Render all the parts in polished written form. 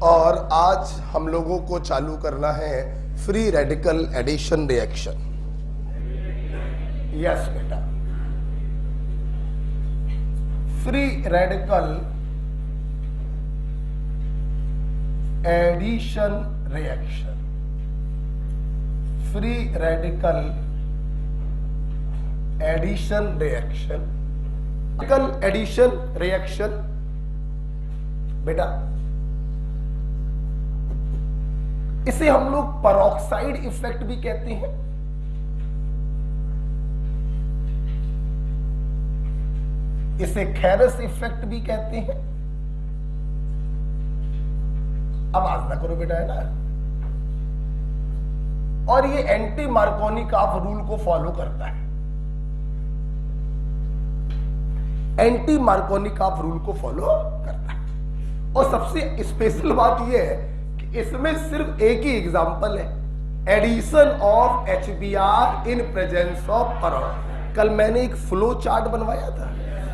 और आज हम लोगों को चालू करना है free radical addition reaction. Yes बेटा, free radical addition reaction, free radical addition reaction, radical addition reaction बेटा, इसे हम लोग पेरोक्साइड इफेक्ट भी कहते हैं। इसे खेरस इफेक्ट भी कहते हैं। आवाज ना करो बेटा, है ना। और ये एंटी मार्कोनिकॉफ रूल को फॉलो करता है। एंटी मार्कोनिकॉफ रूल को फॉलो करता है। और सबसे स्पेशल बात यह है कि इसमें सिर्फ एक ही एग्जांपल है, addition of HBr in presence of peroxide. कल मैंने एक फ्लो चार्ट बनवाया था,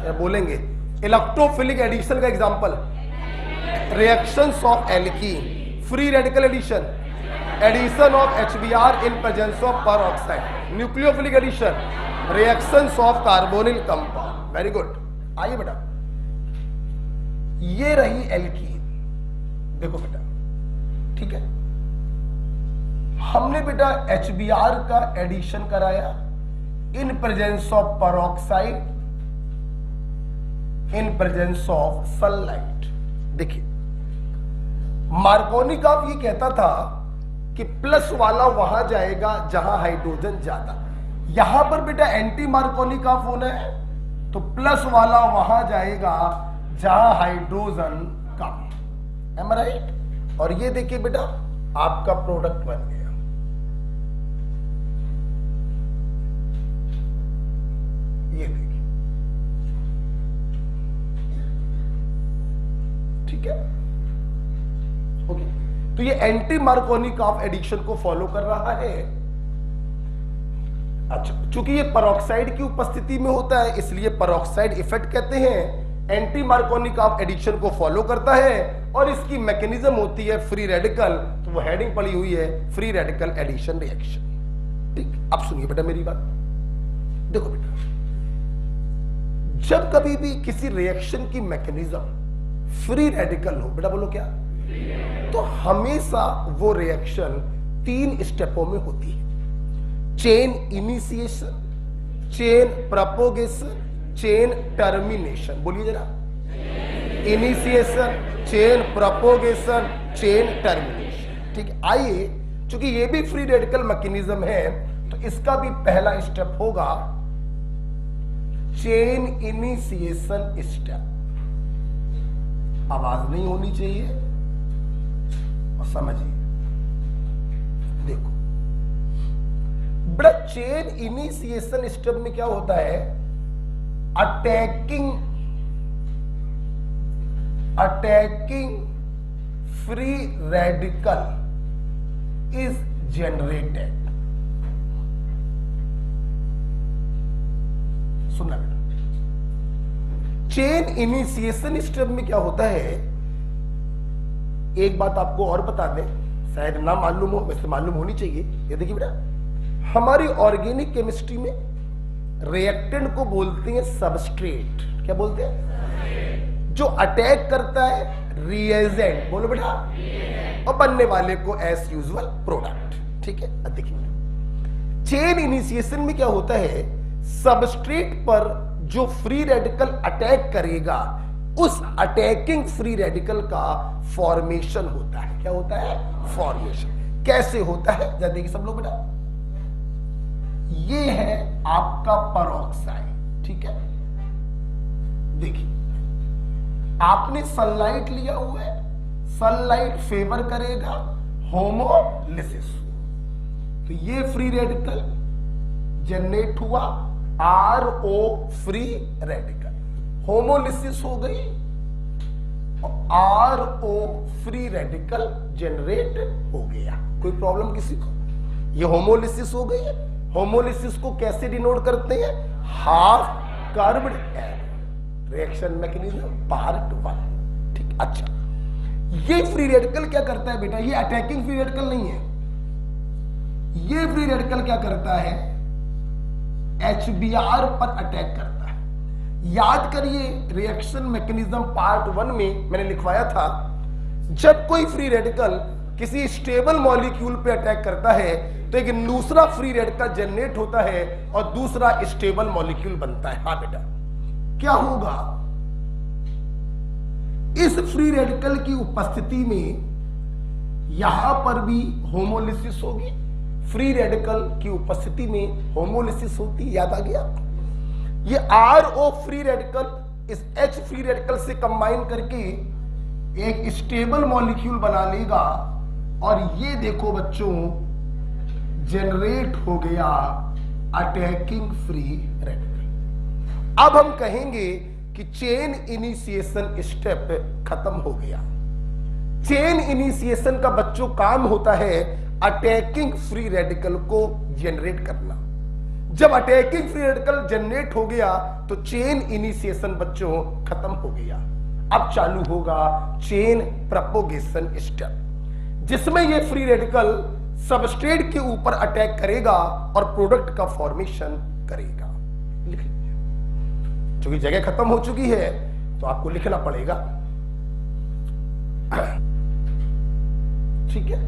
या बोलेंगे इलेक्ट्रोफिलिक एडिशन का example, reactions of alkene, free radical addition, addition of HBr in presence of peroxide, nucleophilic addition, reactions of carbonyl compound. Very good. आइए बेटा, ये रही एल्कीन, देखो बेटा, ठीक है। हमने बेटा HBr का एडिशन कराया इन presence of peroxide, in presence of sunlight. देखिए, मार्कोनिकॉफ ये कहता था कि प्लस वाला वहां जाएगा जहां हाइड्रोजन ज्यादा। यहां पर बेटा एंटी मार्कोनिकॉफ होना है, तो प्लस वाला वहां जाएगा जहां हाइड्रोजन कम। M right? और ये देखिए बेटा, आपका प्रोडक्ट बन गया। ये देखिए, ठीक है, ओके। तो ये एंटी मार्कोनिकॉफ एडिशन को फॉलो कर रहा है। अच्छा, चूंकि ये पेरोक्साइड की उपस्थिति में होता है, इसलिए पेरोक्साइड इफेक्ट कहते हैं। एंटी मार्कोनिकॉफ एडिशन को फॉलो करता है और इसकी मैकेनिज्म होती है फ्री रेडिकल। तो वो हेडिंग पड़ी हुई है फ्री रेडिकल एडिशन रिएक्शन। ठीक, अब सुनिए बेटा मेरी बात। देखो बेटा, जब कभी भी किसी रिएक्शन की मैकेनिज्म फ्री रेडिकल हो, बेटा बोलो क्या, तो हमेशा वो रिएक्शन 3 स्टेपों में होती है। Chain initiation, chain propagation, chain termination. बोलिए जरा, initiation, chain propagation, chain termination. ठीक है। आइए, चूंकि ये भी फ्री रेडिकल मैकेनिज्म है, तो इसका भी पहला स्टेप होगा चेन इनिशिएशन स्टेप। आवाज नहीं होनी चाहिए और समझिए। देखो बड़ा, चेन इनिशिएशन स्टेप में क्या होता है, attacking free radical is generated. सुनना बेटा, चेन इनिशिएशन स्टेप में क्या होता है, एक बात आपको और बता दें, शायद ना मालूम हो, वैसे मालूम होनी चाहिए। ये देखिए बेटा, हमारी ऑर्गेनिक केमिस्ट्री में रिएक्टेंट को बोलते हैं सबस्ट्रेट। क्या बोलते हैं? जो अटैक करता है रिएजेंट, बोलो बेटा, और बनने वाले को एज यूजुअल प्रोडक्ट। ठीक है। अब देखिए, चेन इनिशिएशन में क्या होता है, सबस्ट्रेट पर जो फ्री रेडिकल अटैक करेगा, उस अटैकिंग फ्री रेडिकल का फॉर्मेशन होता है। क्या होता है? फॉर्मेशन। कैसे होता है जरा देखिए सब लोग बेटा, ये है आपका पेरोक्साइड। ठीक है, देखिए आपने सनलाइट लिया हुआ है, सनलाइट फेवर करेगा होमोलिसिस, तो ये फ्री रेडिकल जनरेट हुआ, RO फ्री रेडिकल, होमोलिसिस हो गई और RO फ्री रेडिकल जनरेट हो गया। कोई प्रॉब्लम किसी को? ये होमोलिसिस हो गई है। होमोलिसिस को कैसे डिनोट करते हैं? Half curved arrow. Reaction mechanism part 1। ठीक, अच्छा, ये फ्री रेडिकल क्या करता है बेटा, ये अटैकिंग फ्री रेडिकल नहीं है, ये फ्री रेडिकल क्या करता है, HBr पर अटैक करता है। याद करिए रिएक्शन मैकेनिज्म पार्ट 1 में मैंने लिखवाया था, जब कोई फ्री रेडिकल किसी स्टेबल मॉलिक्यूल पे अटैक करता है तो एक दूसरा फ्री रेडिकल जनरेट होता है और दूसरा स्टेबल मॉलिक्यूल बनता है। हाँ बेटा, क्या होगा, इस फ्री रेडिकल की उपस्थिति में यहां पर भी होमोलिसिस होगी, फ्री रेडिकल की उपस्थिति में होमोलिसिस होती, याद आ गया। ये RO फ्री रेडिकल इस H फ्री रेडिकल से कंबाइन करके एक स्टेबल मॉलिक्यूल बना लेगा और ये देखो बच्चों जनरेट हो गया अटैकिंग फ्री रेडिकल। अब हम कहेंगे कि चेन इनिशिएशन स्टेप खत्म हो गया। चेन इनिशिएशन का बच्चों काम होता है अटैकिंग फ्री रेडिकल को जनरेट करना। जब अटैकिंग फ्री रेडिकल जनरेट हो गया तो चेन इनिशिएशन बच्चों खत्म हो गया। अब चालू होगा चेन प्रोपोगेशन स्टेप, जिसमें ये फ्री रेडिकल सबस्ट्रेट के ऊपर अटैक करेगा और प्रोडक्ट का फॉर्मेशन करेगा। लिख लीजिए, क्योंकि जगह खत्म हो चुकी है तो आपको लिखना पड़ेगा। ठीक है,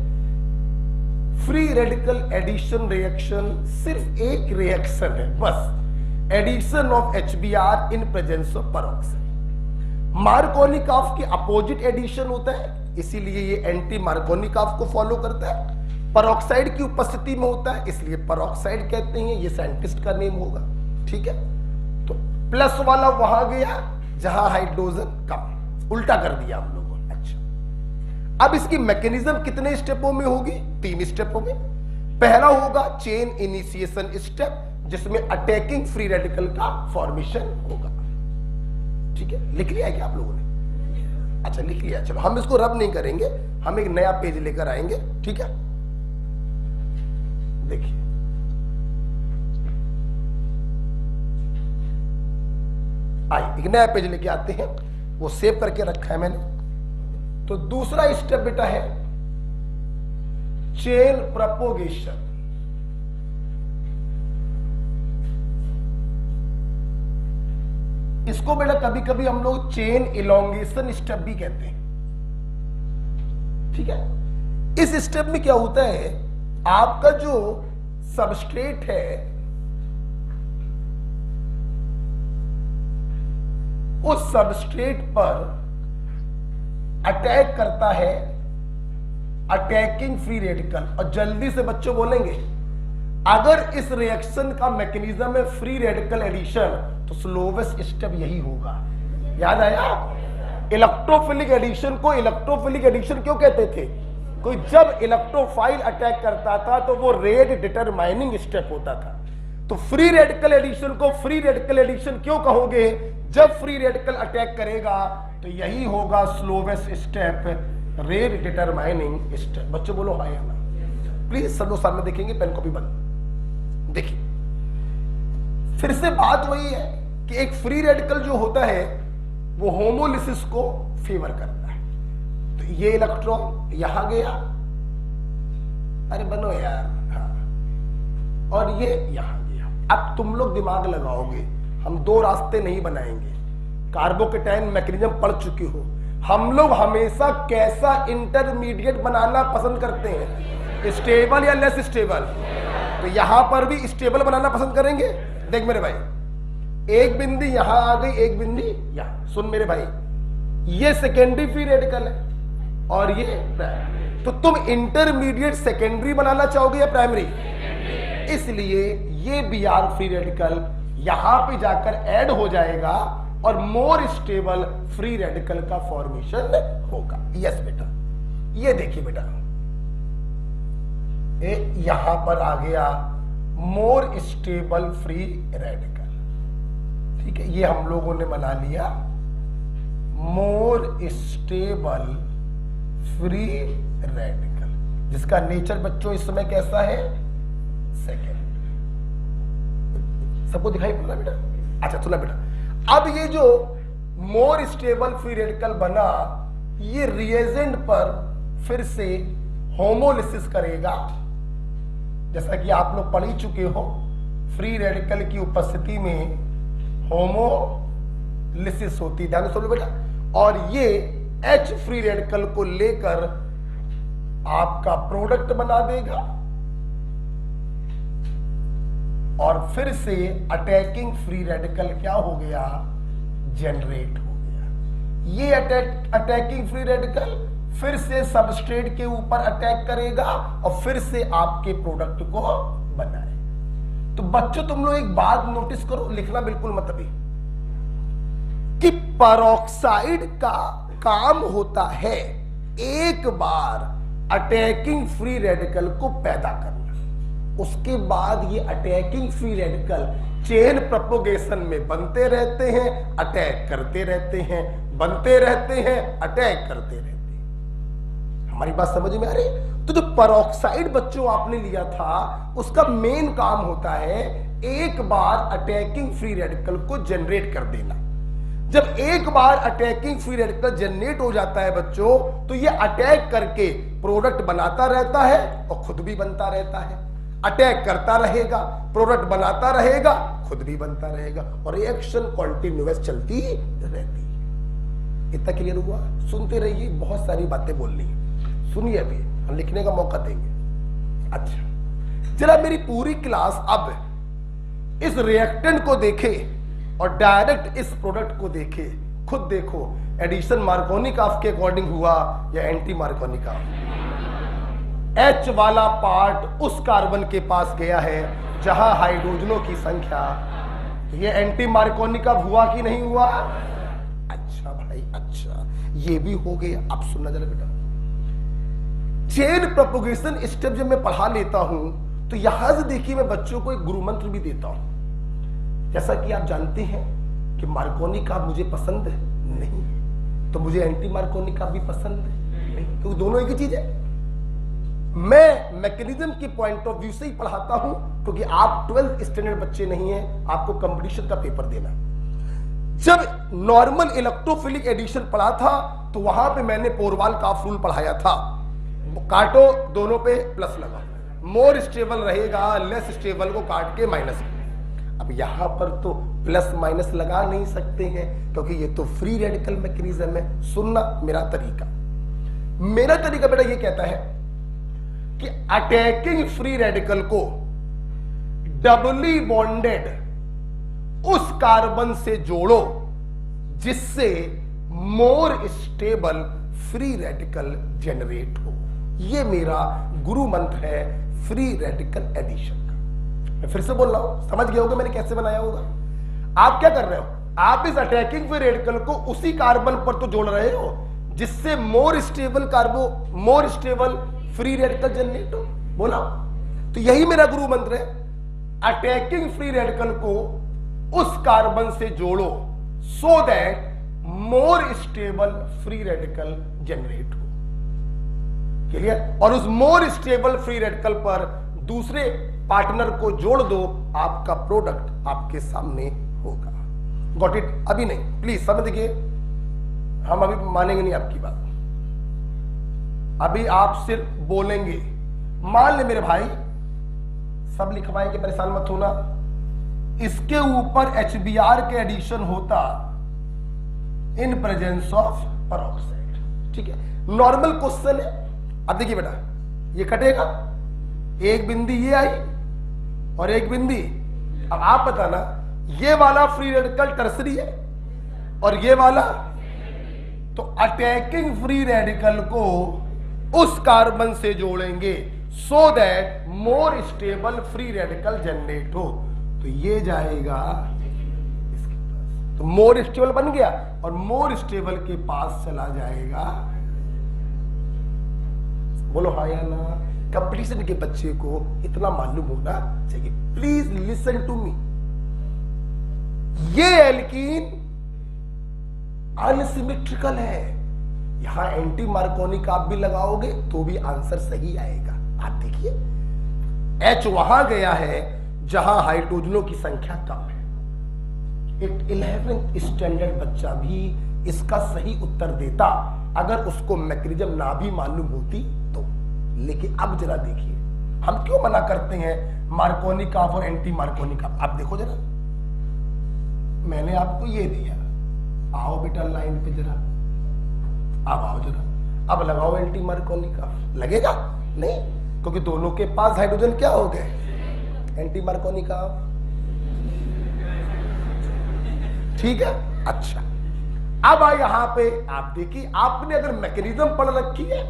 फ्री रेडिकल एडिशन रिएक्शन सिर्फ एक रिएक्शन है बस, addition of HBr in presence of peroxide. Markovnikov के अपोजिट एडिशन होता है, इसीलिए ये एंटी मार्कोनिकॉफ को फॉलो करता है। पेरोक्साइड की उपस्थिति में होता है, इसलिए पेरोक्साइड कहते हैं, ये साइंटिस्ट का नेम होगा। ठीक है, तो प्लस वाला वहां गया जहां हाइड्रोजन कम, उल्टा कर दिया हम लोगों ने। अच्छा, अब इसकी मैकेनिज्म कितने स्टेपों में होगी, 3 स्टेपों में। पहला होगा चेन इनिशिएशन स्टेप, जिसमें अटैकिंग फ्री रेडिकल का फॉर्मेशन होगा। ठीक है, लिख लिया है क्या आप लोगों ने? अच्छा, लिख लिया। चलो हम इसको रब नहीं करेंगे, हम एक नया पेज लेकर आएंगे। ठीक है, देखिए एक नया पेज लेके आते हैं, वो सेव करके रखा है मैंने। तो दूसरा स्टेप बेटा है चेन प्रोपोगेशन। इसको बेटा कभी कभी हम लोग चेन इलोंगेशन स्टेप भी कहते हैं। ठीक है, इस स्टेप में क्या होता है, आपका जो सबस्ट्रेट है उस सबस्ट्रेट पर अटैक करता है अटैकिंग फ्री रेडिकल। और जल्दी से बच्चों बोलेंगे, अगर इस रिएक्शन का मैकेनिज्म है फ्री रेडिकल एडिशन तो स्लोवेस्ट स्टेप यही होगा। याद आया? इलेक्ट्रोफिलिक एडिशन को इलेक्ट्रोफिलिक एडिशन क्यों कहते थे? कोई जब इलेक्ट्रोफाइल अटैक करता था तो वो रेट डिटरमाइनिंग स्टेप होता था। तो फ्री रेडिकल एडिशन को फ्री रेडिकल एडिशन क्यों कहोगे? जब फ्री रेडिकल अटैक करेगा तो यही होगा slowest step, rate determining step. बच्चों बोलो हाँ या ना, प्लीज सब लोग सामने देखेंगे, पेन कॉपी बंद। देखिए फिर से बात वही है कि एक फ्री रेडिकल जो होता है वो होमोलिसिस को फेवर करता है। तो ये इलेक्ट्रॉन यहां गया, अरे बनो यार, हाँ, और ये यहां गया। अब तुम लोग दिमाग लगाओगे, हम 2 रास्ते नहीं बनाएंगे। कार्बोकेटाइन मैकेनिज्म पढ़ चुके हो। हम लोग हमेशा कैसा इंटरमीडिएट बनाना पसंद करते हैं, स्टेबल या लेस स्टेबल? तो यहां पर भी स्टेबल बनाना पसंद करेंगे। देख मेरे भाई, एक बिंदी यहां आ गई, एक बिंदी यहां। सुन मेरे भाई, ये सेकेंडरी फ्री रेडिकल है और ये प्राइमरी। तो तुम इंटरमीडिएट सेकेंडरी बनाना चाहोगे या प्राइमरी? इसलिए ये Br फ्री रेडिकल यहां पे जाकर ऐड हो जाएगा और मोर स्टेबल फ्री रेडिकल का फॉर्मेशन होगा। यस बेटा, ये देखिए बेटा, यहां पर आ गया मोर स्टेबल फ्री रेडिकल। ठीक है, ये हम लोगों ने बना लिया मोर स्टेबल फ्री रेडिकल, जिसका नेचर बच्चों इस समय कैसा है? सेकेंड। सबको दिखाई पड़ रहा है बेटा? अच्छा सुना बेटा, अब ये जो मोर स्टेबल फ्री रेडिकल बना, ये रिएजेंट पर फिर से होमोलिसिस करेगा। जैसा कि आप लोग पढ़ ही चुके हो, फ्री रेडिकल की उपस्थिति में होमोलिसिस होती है, ध्यान से सुनो बेटा। और ये H फ्री रेडिकल को लेकर आपका प्रोडक्ट बना देगा और फिर से अटैकिंग फ्री रेडिकल क्या हो गया, जनरेट हो गया। ये अटैकिंग फ्री रेडिकल फिर से सबस्ट्रेट के ऊपर अटैक करेगा और फिर से आपके प्रोडक्ट को बनाए। तो बच्चों तुम लोग एक बात नोटिस करो, लिखना बिल्कुल मत भी, कि पेरोक्साइड का काम होता है एक बार अटैकिंग फ्री रेडिकल को पैदा करना, उसके बाद ये attacking free radical chain propagation में बनते रहते हैं, अटैक करते रहते हैं, बनते रहते हैं, अटैक करते रहते हैं। हमारी बात समझ में आ रही? तो जो पेरोक्साइड बच्चों आपने लिया था, उसका मेन काम होता है एक बार अटैकिंग फ्री रेडिकल को जनरेट कर देना। जब एक बार अटैकिंग फ्री रेडिकल जनरेट हो जाता है बच्चों, तो ये अटैक करके प्रोडक्ट बनाता रहता है और खुद भी बनता रहता है। अटैक करता रहेगा, प्रोडक्ट बनाता रहेगा, खुद भी बनता रहेगा और रिएक्शन कॉन्टिन्यूअस चलती रहती है। इतना क्लियर हुआ? सुनते रहिए, बहुत सारी बातें बोलनी है, सुनिए, अभी हम लिखने का मौका देंगे। अच्छा, जरा मेरी पूरी क्लास अब इस रिएक्टेंट को देखे और डायरेक्ट इस प्रोडक्ट को देखे। खुद देखो, एडिशन मार्कोनिकॉफ के अकॉर्डिंग हुआ या एंटी मार्कोनिकॉफ। H वाला पार्ट उस कार्बन के पास गया है जहां हाइड्रोजनों की संख्या, ये एंटी मार्कोनिकॉफ हुआ कि नहीं हुआ? अच्छा भाई, अच्छा, ये भी हो गया। अब सुनना जरा बेटा, चेन प्रोपगेशन स्टेप जब मैं पढ़ा लेता हूं तो यहां से देखिए, मैं बच्चों को एक गुरु मंत्र भी देता हूं। जैसा कि आप जानते हैं कि मार्कोनिकॉफ मुझे पसंद नहीं है, तो मुझे एंटी मार्कोनिकॉफ भी पसंद नहीं, तो दोनों एक ही चीज है। मैं मैकेनिज्म के पॉइंट ऑफ व्यू से ही पढ़ाता हूं, क्योंकि आप 12th स्टैंडर्ड बच्चे नहीं हैं, आपको कंपटीशन का पेपर देना। जब नॉर्मल इलेक्ट्रोफिलिक एडिशन पढ़ा था तो वहां पे मैंने पोरवाल-काफ रूल पढ़ाया था, काटो दोनों पे प्लस लगा, मोर स्टेबल रहेगा, लेस स्टेबल को काट के माइनस। अब यहां पर तो प्लस माइनस लगा नहीं सकते हैं, क्योंकि ये तो फ्री रेडिकल मैकेनिज्म है। सुनना मेरा तरीका बेटा ये कहता है कि अटैकिंग फ्री रेडिकल को डबली बॉन्डेड उस कार्बन से जोड़ो जिससे more stable free radical generate हो। यह मेरा गुरु मंत्र है फ्री रेडिकल एडिशन का। मैं फिर से बोल रहा हूं, समझ गए होगे मैंने कैसे बनाया होगा। आप क्या कर रहे हो, आप इस अटैकिंग फ्री रेडिकल को उसी कार्बन पर तो जोड़ रहे हो जिससे more stable free radical generate हो। बोला, तो यही मेरा गुरु मंत्र है, अटैकिंग फ्री रेडिकल को उस कार्बन से जोड़ो so that more stable free radical generate हो। क्लियर? और उस मोर स्टेबल फ्री रेडिकल पर दूसरे पार्टनर को जोड़ दो, आपका प्रोडक्ट आपके सामने होगा। Got it? अभी नहीं, प्लीज समझिए, हम अभी मानेंगे नहीं आपकी बात, अभी आप सिर्फ बोलेंगे। मान ले मेरे भाई, सब लिखवाएंगे, परेशान मत होना। इसके ऊपर HBr के एडिशन होता इन प्रेजेंस ऑफ पेरोक्साइड, ठीक है? नॉर्मल क्वेश्चन है। अब देखिए बेटा, ये कटेगा, एक बिंदी ये आई और एक बिंदी, अब आप बताना ये वाला फ्री रेडिकल टर्सरी है और ये वाला, तो अटैकिंग फ्री रेडिकल को उस कार्बन से जोड़ेंगे so that more stable free radical generate हो, तो ये जाएगा इसके पास, तो मोर स्टेबल बन गया और मोर स्टेबल के पास चला जाएगा। बोलो हाँ या ना? कंपटीशन के बच्चे को इतना मालूम होना चाहिए। प्लीज लिसन टू मी, ये एल्कीन अनसिमेट्रिकल है। यहां एंटी मार्कोनिक आप भी लगाओगे तो भी आंसर सही आएगा। आप देखिए, H वहां गया है जहां हाइड्रोजनों की संख्या कम है। एक 11th स्टैंडर्ड बच्चा भी इसका सही उत्तर देता अगर उसको मैकेनिज्म ना भी मालूम होती तो। लेकिन अब जरा देखिए हम क्यों मना करते हैं मार्कोनिकॉफ और एंटी मार्कोनिकॉफ। आप देखो जरा, मैंने आपको ये दिया, आओ बेटा लाइन पे जरा, अब आओ जरा, अब लगाओ एंटी मार्कोनिकॉफ। लगेगा नहीं, क्योंकि दोनों के पास हाइड्रोजन क्या हो गए, एंटी मार्कोनिकॉफ। ठीक है, अच्छा अब यहां पे आप देखिए, आपने अगर मैकेनिज्म पढ़ रखी है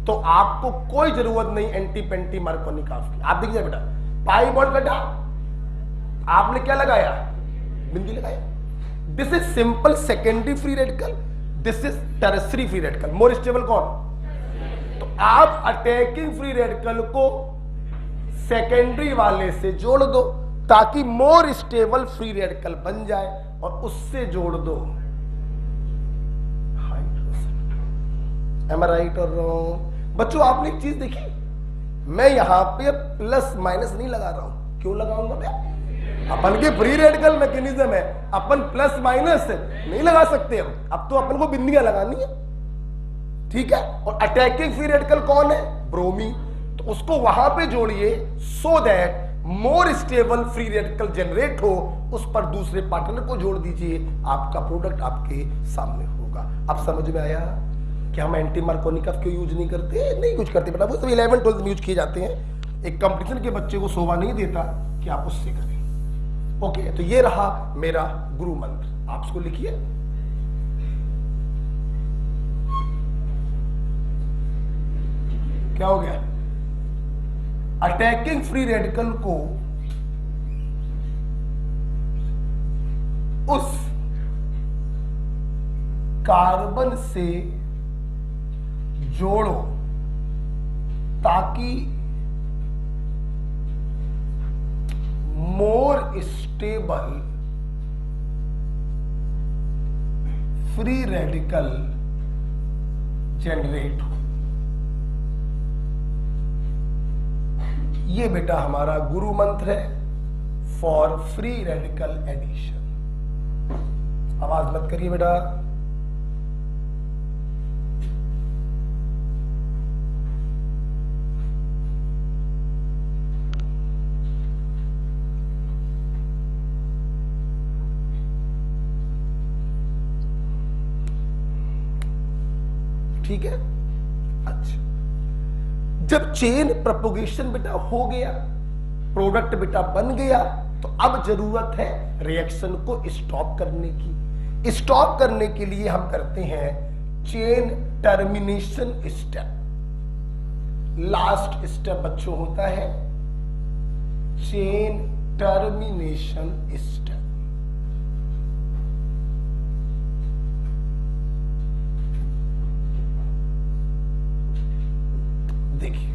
तो आपको कोई जरूरत नहीं एंटी पेंटी मार्कोनिकॉफ की। आप देखिए बेटा, पाई बॉन्ड कटा, आपने क्या लगाया, बिंदी लगाया। This is simple secondary free radical, this is tertiary free radical. More stable कौन? तो आप अटैकिंग फ्री रेडिकल को सेकेंडरी वाले से जोड़ दो ताकि मोर स्टेबल फ्री रेडिकल बन जाए, और उससे जोड़ दो हाइड्रोजन। एम आई राइट और रॉन्ग? बच्चों आपने एक चीज देखी, मैं यहां पे प्लस माइनस नहीं लगा रहा हूं। क्यों लगाऊंगा मैं? अपन के फ्री रेडिकल मैकेनिज्म है, अपन प्लस माइनस नहीं लगा सकते। अब तो अपन को बिंदियां लगानी है, ठीक है। और अटैकिंग फ्री रेडिकल कौन है, ब्रोमीन, तो उसको वहां पे जोड़िए so that more stable free radical generate हो, उस पर दूसरे पार्टनर को जोड़ दीजिए, आपका प्रोडक्ट आपके सामने होगा। अब समझ में आया कि हम एंटी मार्कोनिकॉफ क्यों यूज नहीं करते? नहीं यूज करते बेटा, वो सब 11 12 में यूज किए जाते हैं। एक कंपटीशन के बच्चे को शोभा नहीं देता कि आप उससे करें। ओके, तो ये रहा मेरा गुरु मंत्र, आप उसको लिखिए। क्या हो गया? अटैकिंग फ्री रेडिकल को उस कार्बन से जोड़ो ताकि more stable free radical generate हो। ये बेटा हमारा गुरु मंत्र है फॉर फ्री रेडिकल एडिशन। आवाज मत करिए बेटा। ठीक है, अच्छा। जब चेन प्रोपोगेशन बेटा हो गया, प्रोडक्ट बेटा बन गया, तो अब जरूरत है रिएक्शन को स्टॉप करने की। स्टॉप करने के लिए हम करते हैं chain termination step. Last step बच्चों होता है चेन टर्मिनेशन स्टेप। देखिए,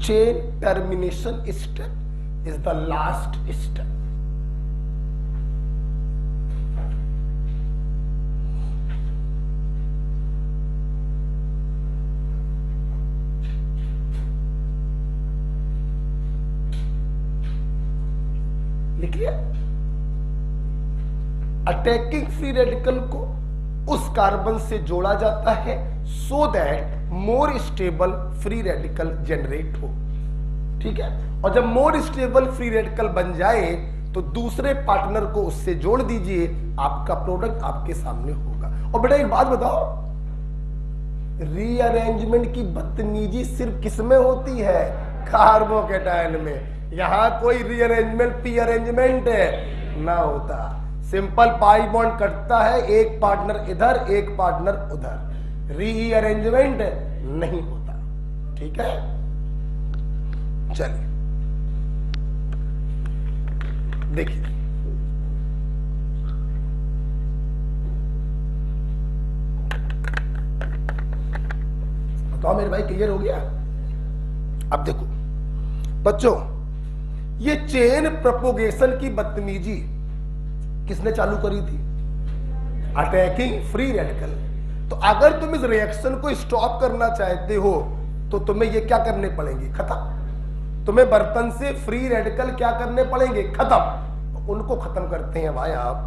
chain termination step is the last step. लिखिए, अटैकिंग फ्री रेडिकल को उस कार्बन से जोड़ा जाता है so that more stable free radical generate हो। ठीक है, और जब मोर स्टेबल फ्री रेडिकल बन जाए तो दूसरे पार्टनर को उससे जोड़ दीजिए, आपका प्रोडक्ट आपके सामने होगा। और बेटा एक बात बताओ, रीअरेंजमेंट की बदतमीजी सिर्फ किसमें होती है? कार्बोकेटायन में। यहां कोई रीअरेंजमेंट पी अरेंजमेंट ना होता। सिंपल पाई बॉन्ड कटता है, एक पार्टनर इधर एक पार्टनर उधर, रीअरेंजमेंट नहीं होता। ठीक है, चलिए देखिए, बताओ मेरे भाई क्लियर हो गया? अब देखो बच्चों, ये चेन प्रोपोगेशन की बदतमीजी किसने चालू करी थी? Attacking free radical. तो अगर तुम इस रिएक्शन को स्टॉप करना चाहते हो तो तुम्हें ये क्या करने पड़ेंगे? खत्म। तुम्हें बर्तन से फ्री रेडिकल क्या करने पड़ेंगे? खत्म। तो उनको खत्म करते हैं भाई आप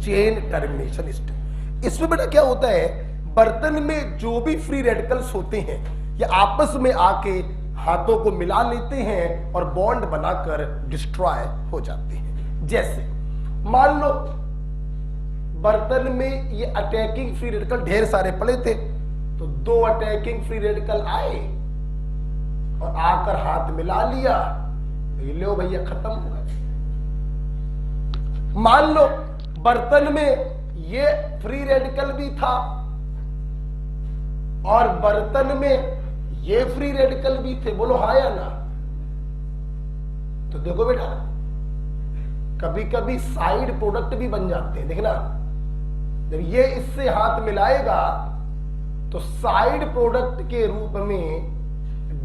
चेन टर्मिनेशन स्टेट। इसमें बेटा क्या होता है, बर्तन में जो भी फ्री रेडिकल्स होते हैं ये आपस में आके हाथों को मिला लेते हैं और बॉन्ड बनाकर डिस्ट्रॉय हो जाते हैं। जैसे मान लो बर्तन में ये अटैकिंग फ्री रेडिकल ढेर सारे पड़े थे, तो दो अटैकिंग फ्री रेडिकल आए और आकर हाथ मिला लिया, लो भैया खत्म हो गए। मान लो बर्तन में ये फ्री रेडिकल भी था और बर्तन में ये फ्री रेडिकल भी थे, बोलो हाँ या ना। तो देखो बेटा कभी कभी साइड प्रोडक्ट भी बन जाते हैं, देखना जब ये इससे हाथ मिलाएगा तो साइड प्रोडक्ट के रूप में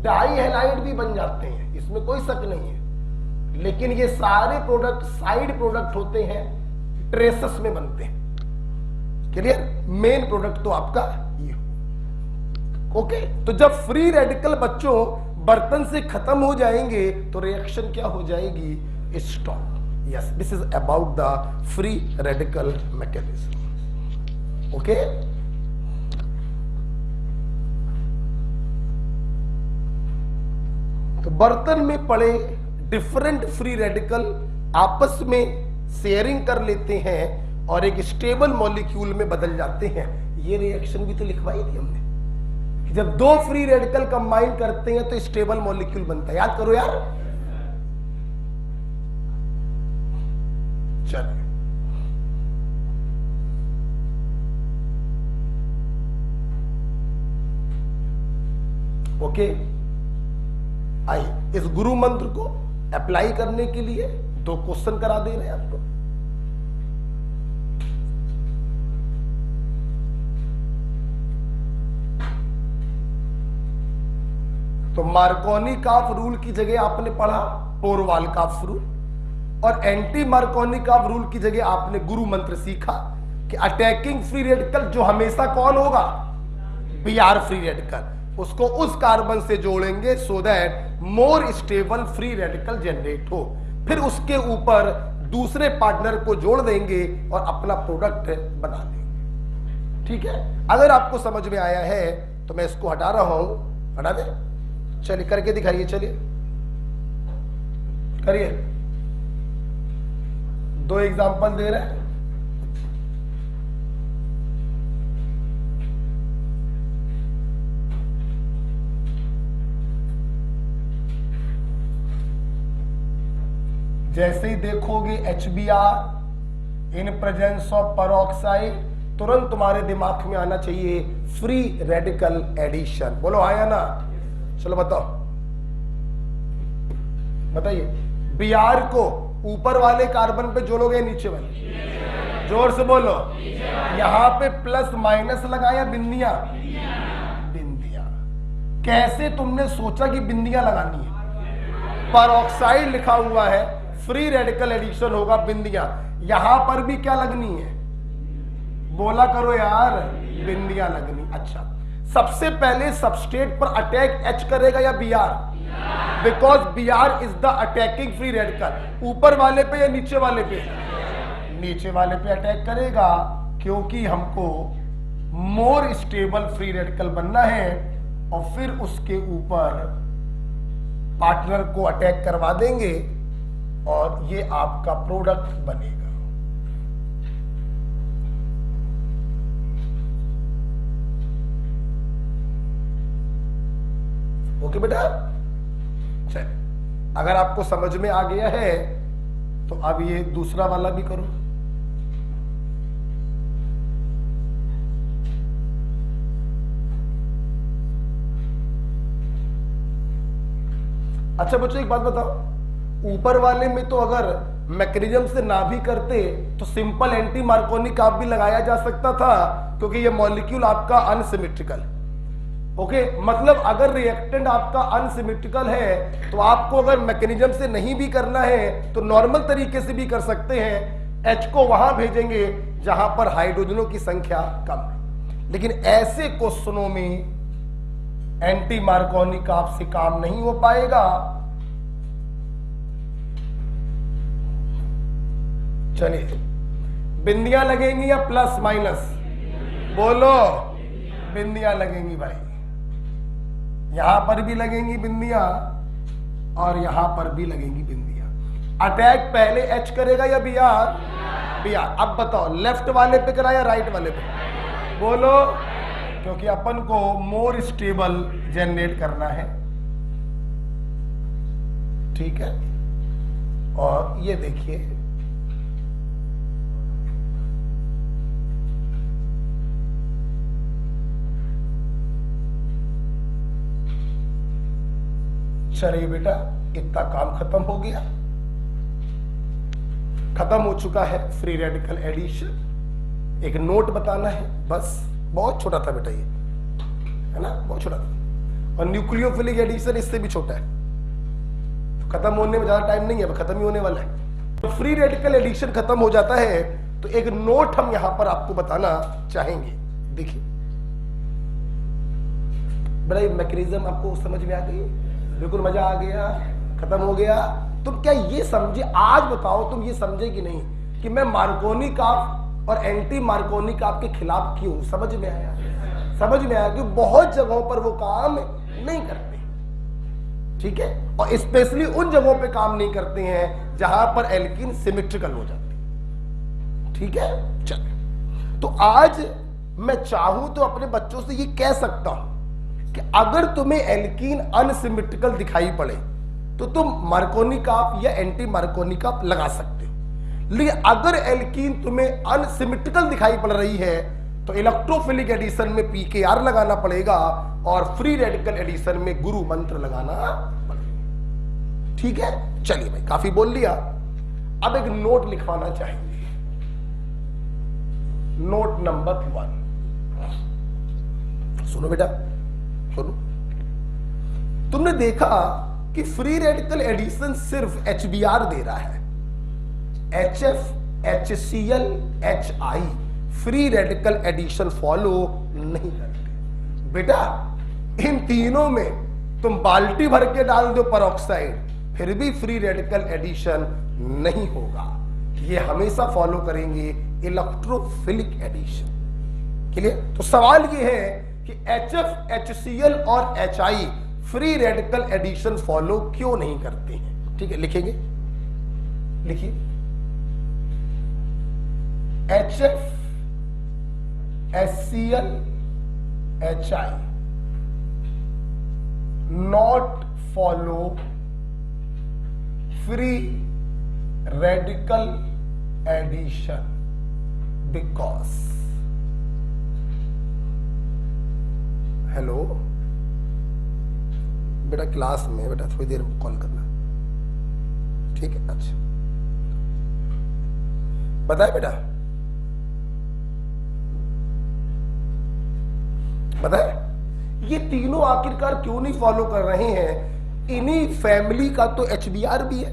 डाई हैलाइड भी बन जाते हैं, इसमें कोई शक नहीं है। लेकिन ये सारे प्रोडक्ट साइड प्रोडक्ट होते हैं, ट्रेसेस में बनते हैं। क्लियर? मेन प्रोडक्ट तो आपका ये। ओके, तो जब फ्री रेडिकल बच्चों बर्तन से खत्म हो जाएंगे तो रिएक्शन क्या हो जाएगी? Stop. Yes, this is about the free radical mechanism. Okay, तो बर्तन में पड़े डिफरेंट फ्री रेडिकल आपस में शेयरिंग कर लेते हैं और एक स्टेबल मॉलिक्यूल में बदल जाते हैं। ये रिएक्शन भी तो लिखवाई थी हमने कि जब दो फ्री रेडिकल कंबाइन करते हैं तो स्टेबल मॉलिक्यूल बनता है। याद करो यार। चलिए, ओके, आइए इस गुरु मंत्र को अप्लाई करने के लिए दो क्वेश्चन करा दे रहे हैं आपको। तो मार्कोनी-काफ रूल की जगह आपने पढ़ा पोरवाल-काफ रूल, और एंटी मार्कोनी-काफ रूल की जगह आपने गुरु मंत्र सीखा कि अटैकिंग फ्री रेडिकल जो हमेशा कौन होगा? Br फ्री रेडिकल, उसको उस कार्बन से जोड़ेंगे so that more stable free radical generate हो। फिर उसके ऊपर दूसरे पार्टनर को जोड़ देंगे और अपना प्रोडक्ट बना देंगे। ठीक है, अगर आपको समझ में आया है तो मैं इसको हटा रहा हूं। हटा दे, चलिए करके दिखाइए। चलिए करिए, दो एग्जांपल दे रहे हैं। जैसे ही देखोगे HBr in presence of peroxide, तुरंत तुम्हारे दिमाग में आना चाहिए फ्री रेडिकल एडिशन। बोलो हाँ या ना? चलो बताओ, बताइए। Br को ऊपर वाले कार्बन पे जोड़ोगे नीचे वाले? जोर से बोलो। यहां पे प्लस माइनस लगाया बिंदियां? बिंदियां। कैसे तुमने सोचा कि बिंदियां लगानी है? पेरोक्साइड लिखा हुआ है, फ्री रेडिकल एडिशन होगा बिंदियां। यहां पर भी क्या लगनी है? बोला करो यार, बिंदियां लगनी। अच्छा, सबसे पहले सबस्ट्रेट पर अटैक H करेगा या Br? Because Br is the attacking free radical. ऊपर वाले पे या नीचे वाले पे? नीचे वाले पे अटैक करेगा, क्योंकि हमको मोर स्टेबल फ्री रेडिकल बनना है। और फिर उसके ऊपर पार्टनर को अटैक करवा देंगे और ये आपका प्रोडक्ट बनेगा। ओके बेटा, चल, अगर आपको समझ में आ गया है तो अब ये दूसरा वाला भी करो। अच्छा बच्चों, एक बात बताओ, ऊपर वाले में तो अगर मैकेनिज्म से ना भी करते तो सिंपल एंटी मार्कोनी-काफ भी लगाया जा सकता था, क्योंकि ये मॉलिक्यूल आपका अनसिमेट्रिकल। ओके, मतलब अगर रिएक्टेंट आपका अनसिमेट्रिकल है तो आपको अगर मैकेनिज्म से नहीं भी करना है तो नॉर्मल तरीके से भी कर सकते हैं। H को वहां भेजेंगे जहां पर हाइड्रोजनों की संख्या कम है। लेकिन ऐसे क्वेश्चनों में एंटी मार्कोनी-काफ से काम नहीं हो पाएगा। चलिए, बिंदियां लगेंगी या प्लस माइनस? बोलो, बिंदियां लगेंगी भाई। यहां पर भी लगेंगी बिंदियां और यहां पर भी लगेंगी बिंदियां। अटैक पहले एच करेगा या बी आर? B are. अब बताओ लेफ्ट वाले पे करा या राइट वाले पे? बोलो, क्योंकि अपन को मोर स्टेबल जनरेट करना है। ठीक है, और ये देखिए चलिए बेटा, इतना काम खत्म हो गया, खत्म हो चुका है फ्री रेडिकल एडिशन। एक नोट बताना है बस, बहुत छोटा था बेटा ये, है ना, बहुत छोटा था। और न्यूक्लियोफिलिक एडिशन इससे भी छोटा है, तो खत्म होने में ज्यादा टाइम नहीं है, खत्म ही होने वाला है। तो फ्री रेडिकल एडिशन खत्म हो जाता है, तो एक नोट हम यहां पर आपको बताना चाहेंगे। देखिए बड़ा मैकेनिज्म आपको समझ में आ गई? बिल्कुल मजा आ गया, खत्म हो गया। तुम क्या ये समझे, आज बताओ तुम ये समझे कि नहीं कि मैं मार्कोनी काप और एंटी मार्कोनी काप के खिलाफ क्यों? समझ में आया? समझ में आया कि बहुत जगहों पर वो काम नहीं करते, ठीक है, और स्पेशली उन जगहों पे काम नहीं करते हैं जहां पर एल्कीन सिमेट्रिकल हो जाती है। ठीक है, चल, तो आज मैं चाहूं तो अपने बच्चों से ये कह सकता हूं कि अगर तुम्हें एल्कीन अनसिमेट्रिकल दिखाई पड़े तो तुम मार्कोनी काप या एंटी मार्कोनी काप लगा सकते हो। लेकिन अगर एल्कीन तुम्हें अनसिमेट्रिकल दिखाई पड़ रही है तो इलेक्ट्रोफिलिक एडिशन में पीकेआर लगाना पड़ेगा और फ्री रेडिकल एडिशन में गुरु मंत्र लगाना पड़ेगा। ठीक है, चलिए भाई, काफी बोल लिया। अब एक नोट लिखवाना चाहेंगे, नोट नंबर 1। सुनो बेटा, सुनो, तुमने देखा कि फ्री रेडिकल एडिशन सिर्फ HBr दे रहा है, HF, HCl, HI free radical addition follow नहीं करते। बेटा इन तीनों में तुम बाल्टी भर के डाल दो पेरोक्साइड, फिर भी फ्री रेडिकल एडिशन नहीं होगा। ये हमेशा फॉलो करेंगे इलेक्ट्रोफिलिक एडिशन। क्लियर? तो सवाल ये है कि HF, HCl और HI free radical addition follow क्यों नहीं करते हैं? ठीक है, लिखेंगे, लिखिए, HF, HCl, HI not follow free radical addition because, hello बेटा, क्लास में बेटा थोड़ी देर में कॉल करना, ठीक है? अच्छा बताए बेटा, बताए ये तीनों आखिरकार क्यों नहीं फॉलो कर रहे हैं? इन्हीं फैमिली का तो HBr भी है,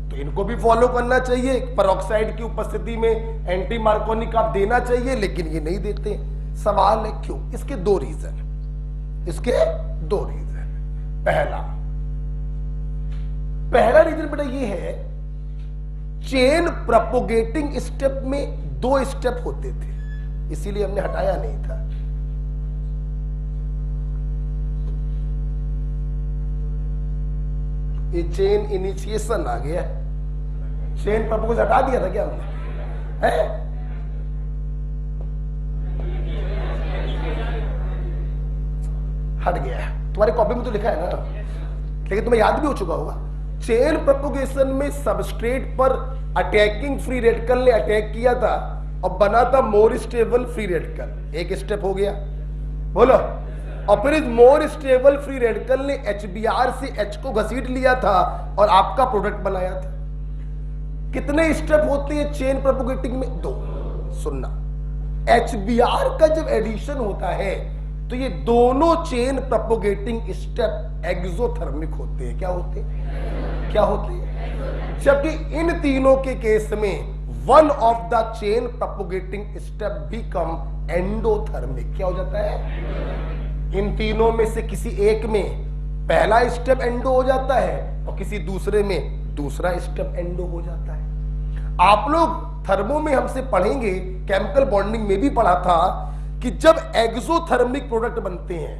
तो इनको भी फॉलो करना चाहिए। पेरोक्साइड की उपस्थिति में एंटी मार्कोनी काप देना चाहिए, लेकिन ये नहीं देते। सवाल है क्यों? इसके दो रीजन, इसके दो रीजन। पहला रीजन बेटा ये है, चेन प्रोपोगेटिंग स्टेप में 2 स्टेप होते थे, इसीलिए हमने हटाया नहीं था। ये चेन इनिशिएशन आ गया, चेन प्रोपोगेशन हटा दिया था क्या हमने? है? हट गया, तुम्हारी कॉपी में तो लिखा है ना, लेकिन तुम्हें याद भी हो चुका होगा। चेन प्रोपोगेशन में सबस्ट्रेट पर अटैकिंग फ्री रेडिकल ने अटैक किया था और बना था मोर स्टेबल फ्री रेडिकल, एक स्टेप हो गया, बोलो। और फिर इस मोर स्टेबल फ्री रेडिकल ने HBr से H को घसीट लिया था और आपका प्रोडक्ट बनाया था। कितने स्टेप होते हैं चेन प्रोपोगेटिंग में? 2। सुनना, HBr का जब एडिशन होता है तो ये दोनों चेन प्रोपोगेटिंग स्टेप एक्सोथर्मिक होते हैं। क्या होते हैं? क्या होते हैं? जबकि इन तीनों के केस में one of the chain propagating step become endothermic. क्या हो जाता है? इन तीनों में से किसी एक में पहला स्टेप एंडो हो जाता है और किसी दूसरे में दूसरा स्टेप एंडो हो जाता है। आप लोग थर्मो में हमसे पढ़ेंगे, केमिकल बॉन्डिंग में भी पढ़ा था कि जब एक्सोथर्मिक प्रोडक्ट बनते हैं,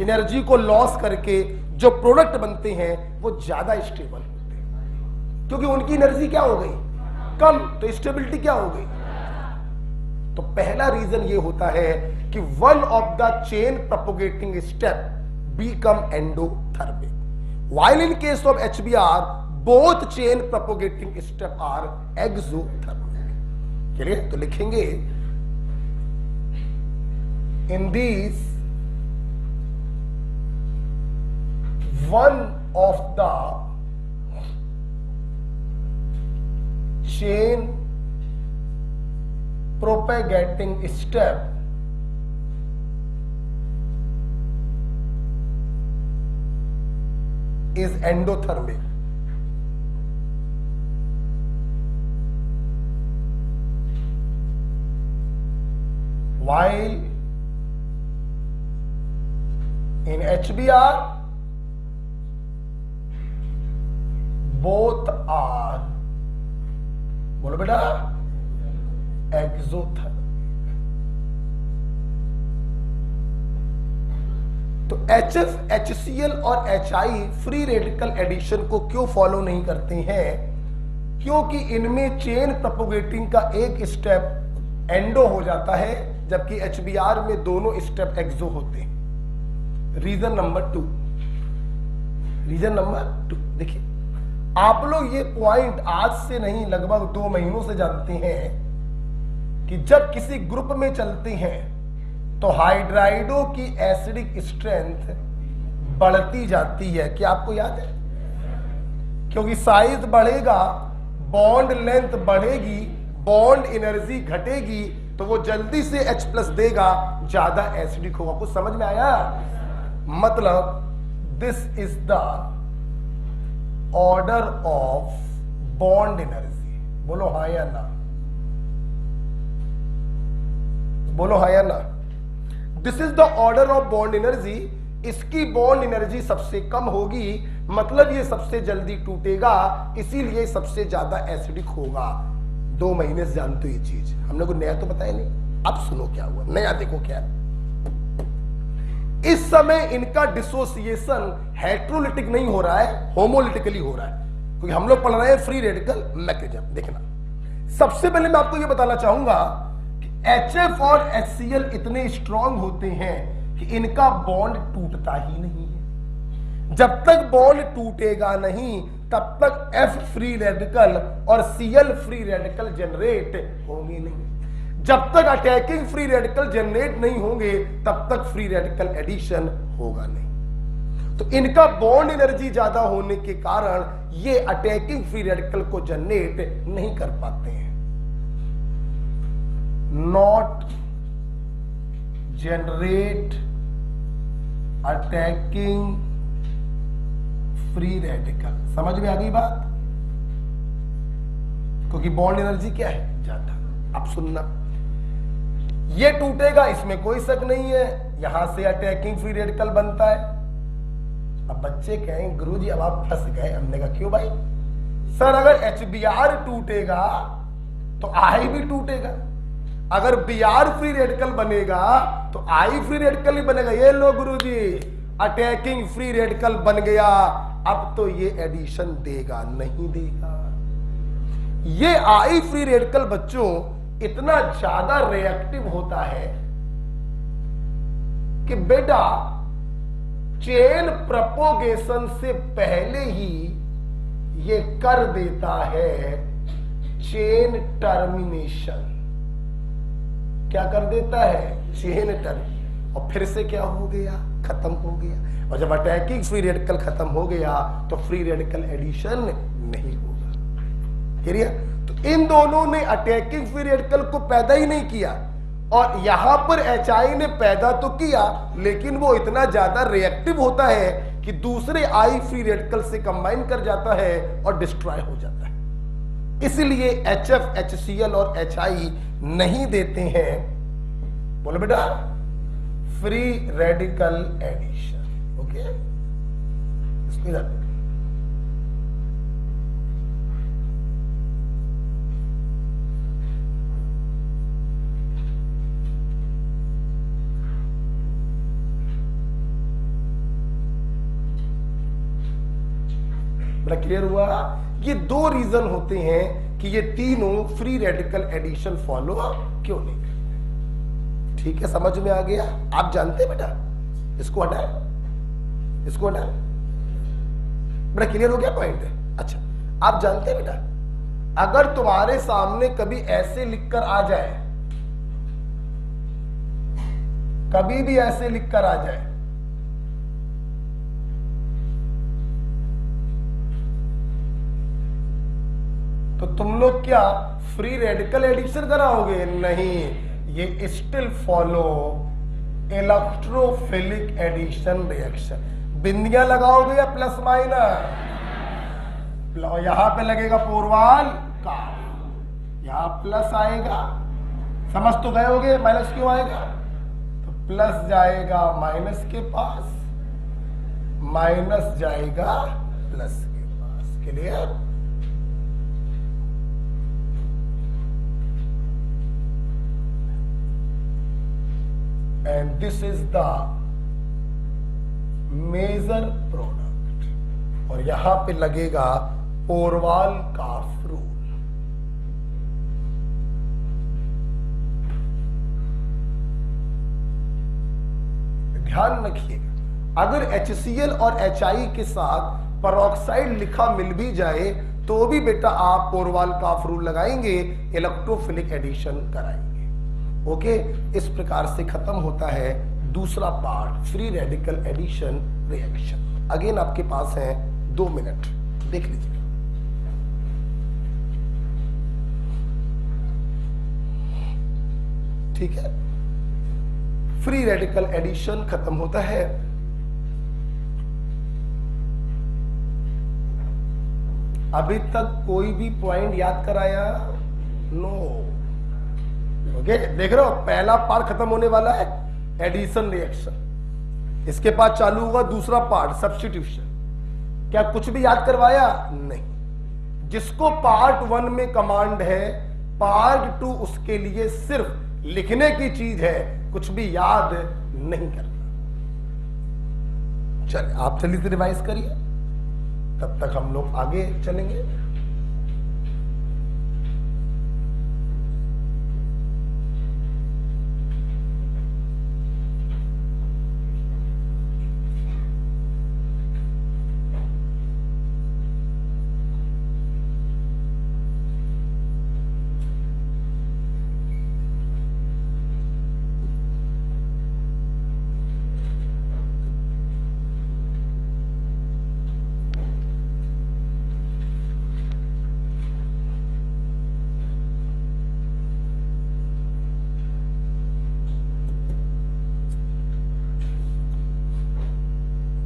एनर्जी को लॉस करके जो प्रोडक्ट बनते हैं वो ज्यादा स्टेबल होते हैं, क्योंकि उनकी एनर्जी क्या हो गई, कम, तो स्टेबिलिटी क्या हो गई। तो पहला रीजन ये होता है कि one of the chain propagating step become endothermic, while in case of HBr both chain propagating step are exothermic. चलिए तो लिखेंगे in these one of the chain propagating step is endothermic. While in HBr both are, बोलो बेटा, exothermic. तो HF, HCl और HI free radical addition को क्यों follow नहीं करते हैं? क्योंकि इनमें चेन प्रोपोगेटिंग का एक स्टेप एंडो हो जाता है, जबकि HBr में दोनों स्टेप एक्सो होते हैं। रीजन नंबर 2, देखिए आप लोग ये पॉइंट आज से नहीं लगभग 2 महीनों से जानते हैं कि जब किसी ग्रुप में चलते हैं तो हाइड्राइडो की एसिडिक स्ट्रेंथ बढ़ती जाती है। क्या आपको याद है? क्योंकि साइज बढ़ेगा, बॉन्ड लेंथ बढ़ेगी, बॉन्ड एनर्जी घटेगी, तो वो जल्दी से H+ देगा, ज्यादा एसिडिक होगा। कुछ समझ में आया? मतलब this is the order of bond energy. बोलो हाँ या ना, बोलो हाँ या ना। This is the order of bond energy. इसकी बॉन्ड एनर्जी सबसे कम होगी, मतलब ये सबसे जल्दी टूटेगा, इसीलिए सबसे ज्यादा एसिडिक होगा। 2 महीने से जानते हो ये चीज, हमने को नया तो बताया नहीं। अब सुनो क्या हुआ, नया देखो क्या। इस समय इनका डिसोसिएशन हेट्रोलिटिक नहीं हो रहा है, होमोलिटिकली हो रहा है, क्योंकि हम लोग पढ़ रहे हैं फ्री रेडिकल मैकेनिज्म। देखना, सबसे पहले मैं आपको यह बताना चाहूंगा HF और HCl इतने स्ट्रांग होते हैं कि इनका बॉन्ड टूटता ही नहीं है। जब तक बॉन्ड टूटेगा नहीं तब तक F फ्री रेडिकल और Cl फ्री रेडिकल जनरेट होंगे नहीं। जब तक अटैकिंग फ्री रेडिकल जनरेट नहीं होंगे तब तक फ्री रेडिकल एडिशन होगा नहीं। तो इनका बॉन्ड एनर्जी ज्यादा होने के कारण ये अटैकिंग फ्री रेडिकल को जनरेट नहीं कर पाते हैं। Not generate attacking free radical। समझ में आ गई बात? क्योंकि बॉन्ड एनर्जी क्या है? ज्यादा। अब सुनना, ये टूटेगा, इसमें कोई शक नहीं है, यहां से अटैकिंग फ्री रेडिकल बनता है। अब बच्चे कहें गुरुजी अब आप फंस गए। हमने कहा क्यों भाई? सर अगर HBr टूटेगा तो I भी टूटेगा, अगर Br फ्री रेडिकल बनेगा तो I फ्री रेडिकल ही बनेगा। ये लो गुरुजी, अटैकिंग फ्री रेडिकल बन गया, अब तो ये एडिशन देगा नहीं देगा। ये I फ्री रेडिकल बच्चों इतना ज्यादा रिएक्टिव होता है कि बेटा चेन प्रोपोगेशन से पहले ही ये कर देता है चेन टर्मिनेशन। क्या कर देता है? Chain termination. और फिर से क्या हो गया? खत्म हो गया। और जब अटैकिंग फ्री रेडिकल खत्म हो गया तो फ्री रेडिकल एडिशन नहीं होगा। क्लियर? तो इन दोनों ने अटैकिंग फ्री रेडिकल को पैदा ही नहीं किया, और यहां पर HI ने पैदा तो किया, लेकिन वो इतना ज्यादा रिएक्टिव होता है कि दूसरे I फ्री रेडिकल से कंबाइन कर जाता है और डिस्ट्रॉय हो जाता है। इसलिए HF, HCl और HI नहीं देते हैं, बोलो बेटा, फ्री रेडिकल एडिशन। ओके, बड़ा क्लियर हुआ? ये दो रीजन होते हैं कि ये तीनों फ्री रेडिकल एडिशन फॉलो क्यों नहीं करते। ठीक है, समझ में आ गया? आप जानते हैं बेटा, इसको हटाए, इसको हटाए। बड़ा क्लियर हो गया पॉइंट? अच्छा, आप जानते हैं बेटा, अगर तुम्हारे सामने कभी ऐसे लिखकर आ जाए, कभी भी ऐसे लिखकर आ जाए, तो तुम लोग क्या फ्री रेडिकल एडिशन कराओगे? नहीं, ये still follow electrophilic addition reaction. बिंदियां लगाओगे या प्लस माइनस? यहां पे लगेगा पोरवाल का, यहां प्लस आएगा, समझ तो गए होगे माइनस क्यों आएगा? तो प्लस जाएगा माइनस के पास, माइनस जाएगा प्लस के पास। Clear? and this is the major product, और यहां पे लगेगा पोरवाल-काफ रूल। ध्यान रखिएगा, अगर HCl और HI के साथ पेरोक्साइड लिखा मिल भी जाए तो भी बेटा आप पोरवाल-काफ रूल लगाएंगे, इलेक्ट्रोफिलिक एडिशन कराएंगे। ओके, इस प्रकार से खत्म होता है दूसरा part, free radical addition reaction. Again आपके पास है 2 मिनट, देख लीजिए। ठीक है, फ्री रेडिकल एडिशन खत्म होता है। अभी तक कोई भी पॉइंट याद कराया? नो। ओके, देख रहे हो, पहला पार्ट खत्म होने वाला है एडिशन रिएक्शन, इसके बाद चालू होगा दूसरा पार्ट सब्स्टिट्यूशन। क्या कुछ भी याद करवाया? नहीं। जिसको पार्ट 1 में कमांड है, पार्ट 2 उसके लिए सिर्फ लिखने की चीज है, कुछ भी याद नहीं करना। चलिए आप जल्दी से रिवाइज करिए, तब तक हम लोग आगे चलेंगे।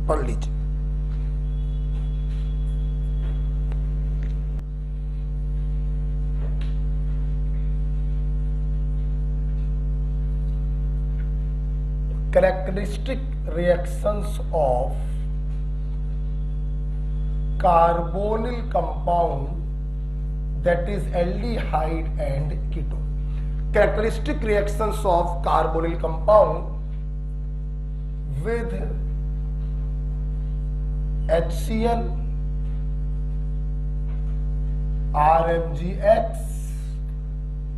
पढ़ लीजिए। Characteristic reactions of carbonyl compound that is aldehyde and ketone. Characteristic reactions of carbonyl compound with HCl, RMgX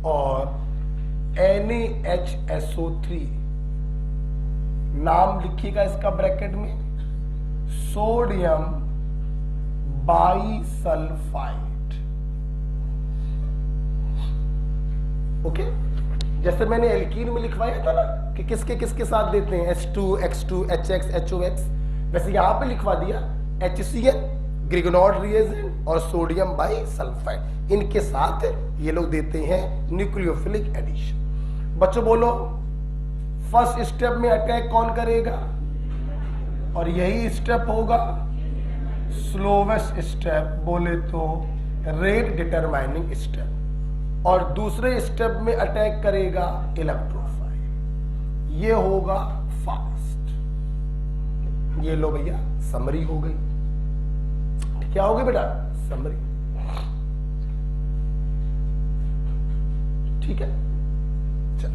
और NaHSO3। नाम लिखिएगा इसका ब्रैकेट में, सोडियम बाइसल्फाइड। ओके, जैसे मैंने एल्कीन में लिखवाया था ना कि किसके किसके साथ देते हैं, H2, X2, HX, HOX, वैसे यहां पे लिखवा दिया HCl, ग्रिगनॉर्ड रिएजेंट और सोडियम बाइसल्फाइड, इनके साथ ये लोग देते हैं न्यूक्लियोफिलिक एडिशन। बच्चों बोलो, फर्स्ट स्टेप में अटैक कौन करेगा? और यही स्टेप होगा स्लोवेस्ट स्टेप, बोले तो रेट डिटरमाइनिंग स्टेप, और दूसरे स्टेप में अटैक करेगा इलेक्ट्रोफाइल, ये होगा फास्ट। ये लो भैया, समरी हो गई। क्या हो गई बेटा? समरी। ठीक है, चल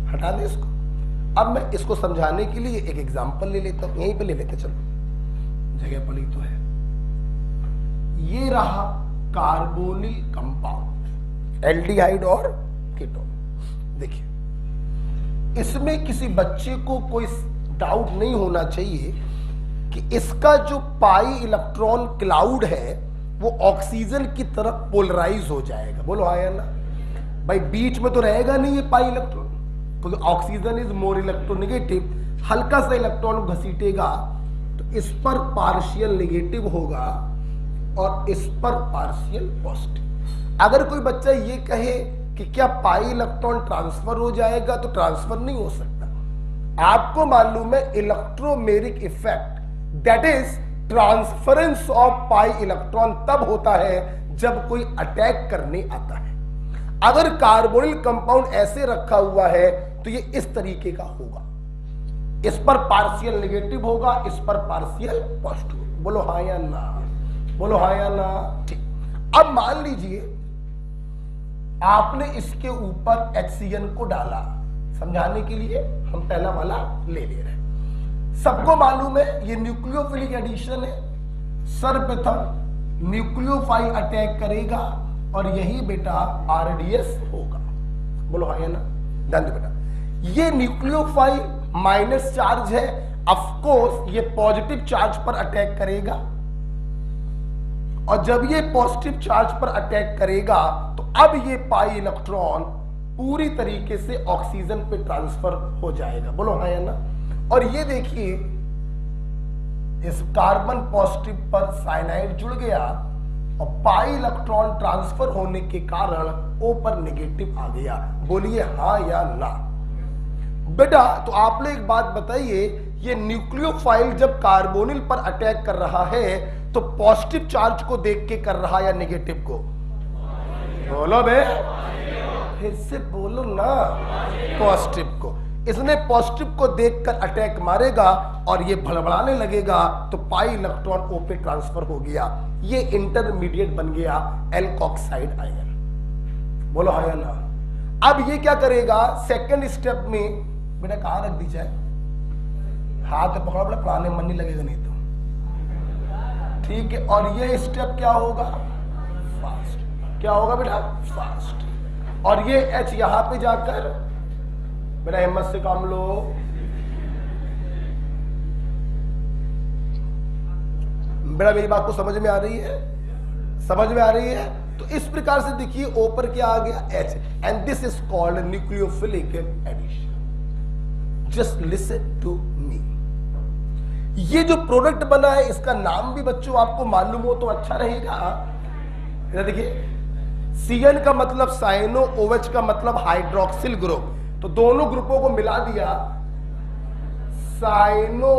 हटा दे इसको। अब मैं इसको समझाने के लिए एक एग्जांपल ले लेता हूं, यहीं पे ले लेते, चलो जगह पड़ी तो है। ये रहा कार्बोनिल कंपाउंड, एल्डिहाइड और कीटोन। देखिए इसमें किसी बच्चे को कोई डाउट नहीं होना चाहिए कि इसका जो पाई इलेक्ट्रॉन क्लाउड है वो ऑक्सीजन की तरफ पोलराइज हो जाएगा। बोलो हाँ या ना? भाई बीच में तो रहेगा नहीं ये पाई इलेक्ट्रॉन, क्योंकि ऑक्सीजन इज मोर इलेक्ट्रोनेगेटिव। हल्का सा इलेक्ट्रॉन घसीटेगा तो इस पर पार्शियल नेगेटिव होगा और इस पर पार्शियल पॉजिटिव। अगर कोई बच्चा ये कहे कि क्या पाई इलेक्ट्रॉन ट्रांसफर हो जाएगा, तो ट्रांसफर नहीं हो सकता। आपको मालूम है electromeric effect, that is transference of pi electron तब होता है जब कोई अटैक करने आता है। अगर कार्बोनिल कंपाउंड ऐसे रखा हुआ है तो ये इस तरीके का होगा, इस पर पार्शियल नेगेटिव होगा, इस पर पार्शियल पॉजिटिव। बोलो हाँ या ना? बोलो हाँ या ना? ठीक। अब मान लीजिए आपने इसके ऊपर HCN को डाला, समझाने के लिए हम पहला वाला ले रहे हैं। सबको मालूम है ये न्यूक्लियोफिलिक एडिशन है। सर्वप्रथम न्यूक्लियोफाइल अटैक करेगा और यही बेटा RDS होगा। बोलो हाँ या ना? ध्यान दो बेटा, ये न्यूक्लियोफाइल माइनस चार्ज है, ऑफकोर्स ये पॉजिटिव चार्ज पर अटैक करेगा, और जब ये पॉजिटिव चार्ज पर अटैक करेगा तो अब ये पाई इलेक्ट्रॉन पूरी तरीके से ऑक्सीजन पे ट्रांसफर हो जाएगा। बोलो हाँ या ना? और ये देखिए इस कार्बन पॉजिटिव पर साइनाइड जुड़ गया और पाई इलेक्ट्रॉन ट्रांसफर होने के कारण O पर नेगेटिव आ गया। बोलिए हाँ या ना? बेटा तो आपने एक बात बताइए, ये न्यूक्लियोफाइल जब कार्बोनिल पर अटैक कर रहा है तो पॉजिटिव चार्ज को देख के कर रहा या नेगेटिव को? बोलो बे, फिर से बोलो ना, पॉजिटिव को। इसने पॉजिटिव को देखकर अटैक मारेगा और ये भड़बड़ाने लगेगा तो पाई इलेक्ट्रॉन O पे ट्रांसफर हो गया, ये इंटरमीडिएट बन गया एल्कोक्साइड आयन। बोलो हाँ या ना? अब ये क्या करेगा सेकंड स्टेप में? बेटा कहां रख दी जाए? हाथ पकड़ा, बड़ा पढ़ाने मन नहीं लगेगा नहीं तो। ठीक है, और ये स्टेप क्या होगा? फास्ट। क्या होगा बेटा? फास्ट। और ये H यहां पे जाकर, बेटा हिम्मत से काम लो, बेटा मेरी बात को समझ में आ रही है? समझ में आ रही है? तो इस प्रकार से देखिए O पर क्या आ गया? H, and this is called nucleophilic addition. Just listen to me. ये जो प्रोडक्ट बना है इसका नाम भी बच्चों आपको मालूम हो तो अच्छा रहेगा। देखिए CN का मतलब साइनो, OH का मतलब हाइड्रोक्सिल ग्रुप, तो दोनों ग्रुपों को मिला दिया साइनो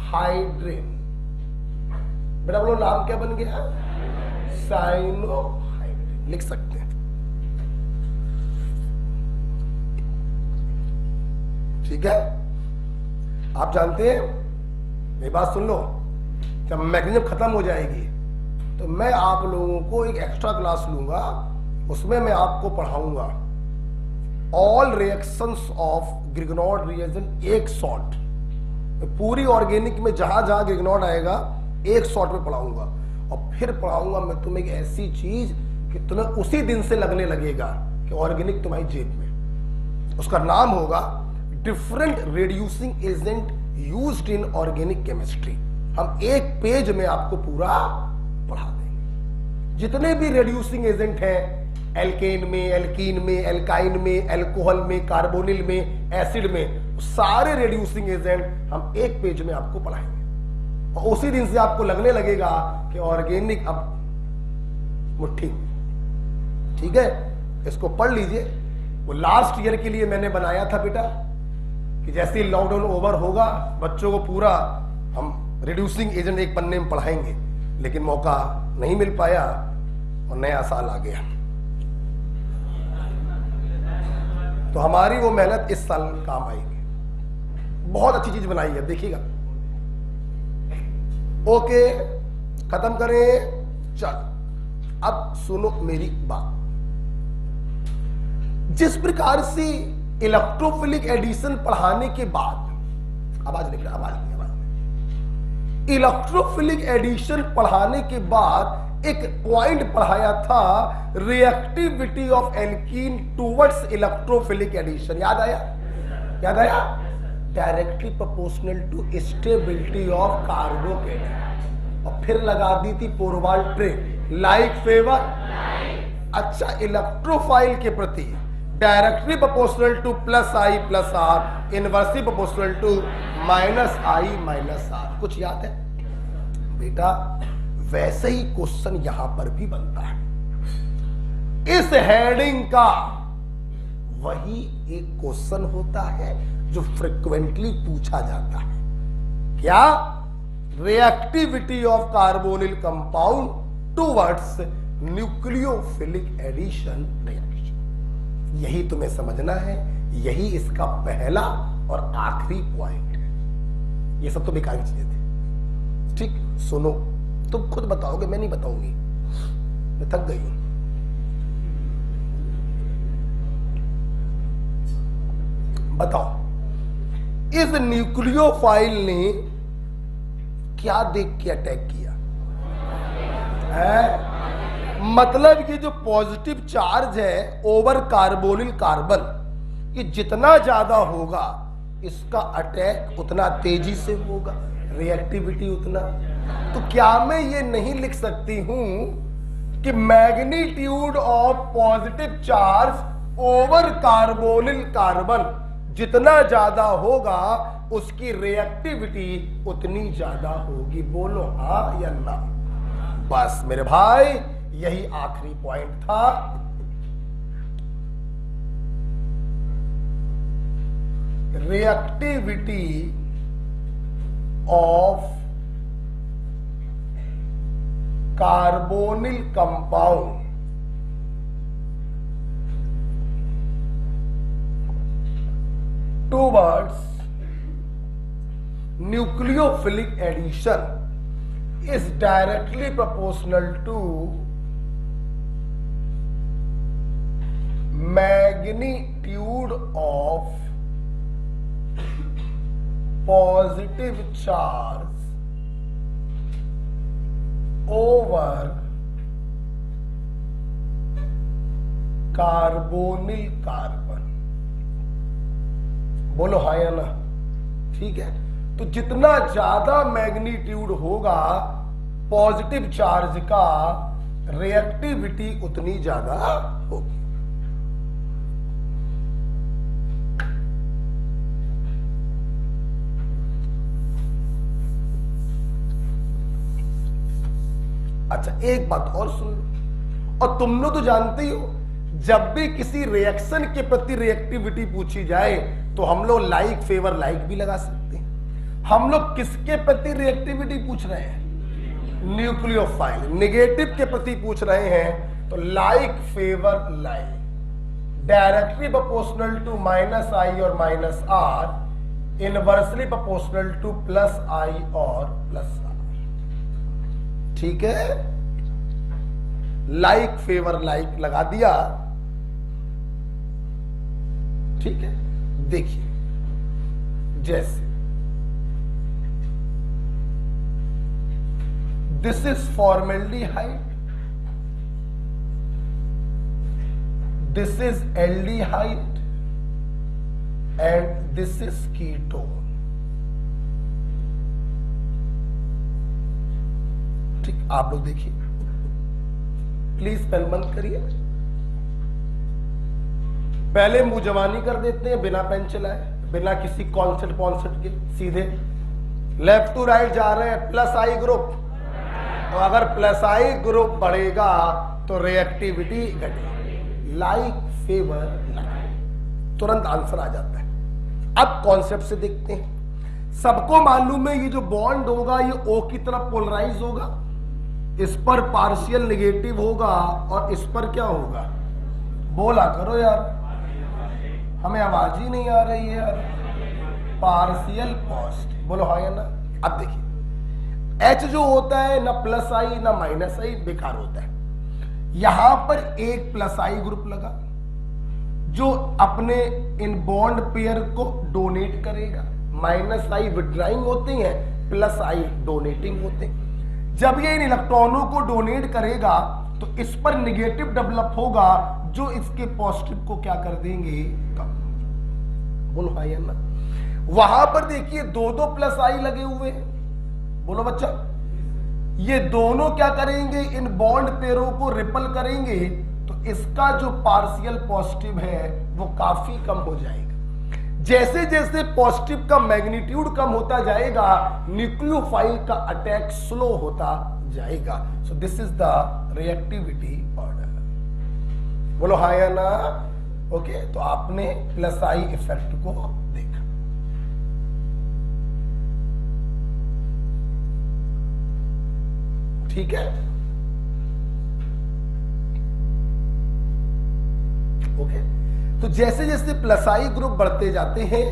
हाइड्रेन। बेटा बोलो नाम क्या बन गया? साइनो हाइड्रेन। लिख सकते हैं। ठीक है, आप जानते हैं, मेरी बात सुन लो, जब मैग्नीशियम खत्म हो जाएगी तो मैं आप लोगों को एक एक्स्ट्रा क्लास लूंगा, उसमें मैं आपको पढ़ाऊंगा ऑल रिएक्शंस ऑफ ग्रिग्नॉर्ड रिएजेंट एक शॉट। पूरी ऑर्गेनिक में जहां जहां ग्रिग्नॉर्ड आएगा एक शॉट में पढ़ाऊंगा, और फिर पढ़ाऊंगा मैं तुम्हें एक ऐसी चीज कि तुम्हें उसी दिन से लगने लगेगा कि ऑर्गेनिक तुम्हारी जेब में। उसका नाम होगा different reducing agent used in organic chemistry. हम एक पेज में आपको पूरा पढ़ा देंगे। जितने भी रिड्यूसिंग एजेंट हैं, एल्केन में, एल्कीन में, एल्काइन में, एल्कोहल में, कार्बोनिल में, एसिड में, सारे रिड्यूसिंग एजेंट हम एक पेज में आपको पढ़ाएंगे, और उसी दिन से आपको लगने लगेगा कि ऑर्गेनिक अब मुट्ठी। ठीक है, इसको पढ़ लीजिए। वो लास्ट ईयर के लिए मैंने बनाया था बेटा, कि जैसे ही लॉकडाउन ओवर होगा बच्चों को पूरा हम रिड्यूसिंग एजेंट एक पन्ने में पढ़ाएंगे, लेकिन मौका नहीं मिल पाया और नया साल आ गया। तो हमारी वो मेहनत इस साल काम आएगी। बहुत अच्छी चीज बनाई है, देखिएगा। ओके, खत्म करें। चल अब सुनो मेरी बात। जिस प्रकार से इलेक्ट्रोफिलिक एडिशन पढ़ाने के बाद, आवाज निकला, आवाज नहीं, इलेक्ट्रोफिलिक एडिशन पढ़ाने के बाद एक पॉइंट पढ़ाया था, reactivity of alkene towards electrophilic addition. याद आया? याद आया? Directly proportional to stability of carbocation. और फिर लगा दी थी पोरवाल ट्रिक, लाइक फेवर। अच्छा, इलेक्ट्रोफाइल के प्रति directly proportional to plus I plus R, inversely proportional to minus I minus R. कुछ याद है बेटा? वैसे ही क्वेश्चन यहां पर भी बनता है इस हेडिंग का। वही एक क्वेश्चन होता है जो फ्रिक्वेंटली पूछा जाता है। क्या? Reactivity of carbonyl compound towards nucleophilic addition reaction. यही तुम्हें समझना है, यही इसका पहला और आखिरी पॉइंट है। ये सब तो बेकार की चीजें थी। ठीक, सुनो, तुम खुद बताओगे, मैं नहीं बताऊंगी, मैं थक गई हूं। बताओ, इस न्यूक्लियोफाइल ने क्या देख के अटैक किया है? मतलब ये जो पॉजिटिव चार्ज है ओवर कार्बोनिल कार्बन, ये जितना ज्यादा होगा इसका अटैक उतना तेजी से होगा, रिएक्टिविटी उतना। तो क्या मैं ये नहीं लिख सकती हूं कि magnitude of positive charge over carbonyl carbon जितना ज्यादा होगा उसकी रिएक्टिविटी उतनी ज्यादा होगी? बोलो हाँ या ना। बस मेरे भाई, यही आखिरी पॉइंट था। Reactivity of carbonyl compound towards nucleophilic addition is directly proportional to magnitude of positive charge over carbonyl carbon. बोलो हाँ या ना? ठीक है, तो जितना ज्यादा मैग्नीट्यूड होगा पॉजिटिव चार्ज का, रिएक्टिविटी उतनी ज्यादा होगी। अच्छा, एक बात और सुन लो, और तुम लोग तो जानते ही हो, जब भी किसी रिएक्शन के प्रति रिएक्टिविटी पूछी जाए तो हम लोग लाइक फेवर लाइक भी लगा सकते हैं। हम लोग किसके प्रति रिएक्टिविटी पूछ रहे हैं? न्यूक्लियोफाइल। नेगेटिव के प्रति पूछ रहे हैं तो like favour like, directly proportional to minus I और minus R, inversely proportional to plus I और प्लस आर। ठीक है, लाइक फेवर लाइक लगा दिया। ठीक है, देखिए, जैसे this is formaldehyde, this is aldehyde and this is ketone. ठीक, आप लोग देखिए, प्लीज पेन बंद करिए। पहले मुंह जवानी कर देते हैं बिना पेन चलाए, बिना किसी कॉन्सेप्ट पॉन्सेप्ट के, सीधे लेफ्ट टू राइट जा रहे हैं। प्लस आई ग्रुप, तो अगर प्लस आई ग्रुप बढ़ेगा तो रिएक्टिविटी घटेगी। लाइक फेवर लाइक, तुरंत आंसर आ जाता है। अब कॉन्सेप्ट से देखते हैं। सबको मालूम है ये जो बॉन्ड होगा ये O की तरफ पोलराइज होगा, इस पर पार्शियल नेगेटिव होगा और इस पर क्या होगा? बोला करो यार, हमें आवाज ही नहीं आ रही है यार। पार्शियल पॉजिटिव, बोलो हाँ या ना। अब देखिए, H जो होता है ना प्लस आई ना माइनस आई, बेकार होता है। यहां पर एक प्लस आई ग्रुप लगा जो अपने इन बॉन्ड पेयर को डोनेट करेगा। माइनस आई विड्राइंग होते हैं, प्लस आई डोनेटिंग होते हैं। जब ये इन इलेक्ट्रॉनों को डोनेट करेगा तो इस पर निगेटिव डेवलप होगा, जो इसके पॉजिटिव को क्या कर देंगे, कम। बोलो हाँ या ना। वहां पर देखिए दो दो प्लस आई लगे हुए हैं, बोलो बच्चा। ये दोनों क्या करेंगे, इन बॉन्ड पेयरों को रिपल करेंगे, तो इसका जो पार्शियल पॉजिटिव है वो काफी कम हो जाएगा। जैसे जैसे पॉजिटिव का मैग्नीट्यूड कम होता जाएगा, न्यूक्लियोफाइल का अटैक स्लो होता जाएगा। So this is the reactivity order. बोलो हाँ या ना। ओके, तो आपने प्लस आई इफेक्ट को देखा। ठीक है, ओके। तो जैसे जैसे प्लस आई ग्रुप बढ़ते जाते हैं,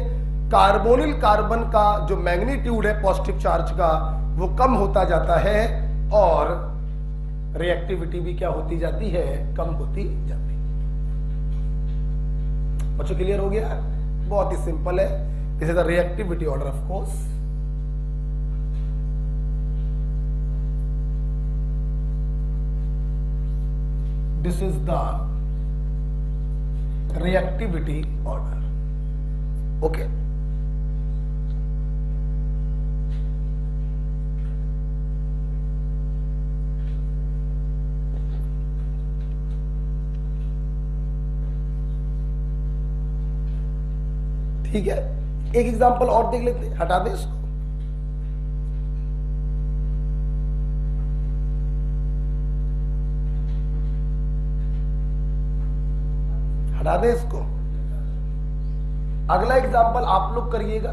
कार्बोनिल कार्बन का जो मैग्नीट्यूड है पॉजिटिव चार्ज का वो कम होता जाता है और रिएक्टिविटी भी क्या होती जाती है, कम होती जाती है। बच्चों क्लियर हो गया? बहुत ही सिंपल है। This is the reactivity order of course. This is the reactivity order. Okay. ठीक है, एक एग्जांपल और देख लेते हैं। हटा दे इसको। हटा दे इसको। अगला एग्जाम्पल आप लोग करिएगा।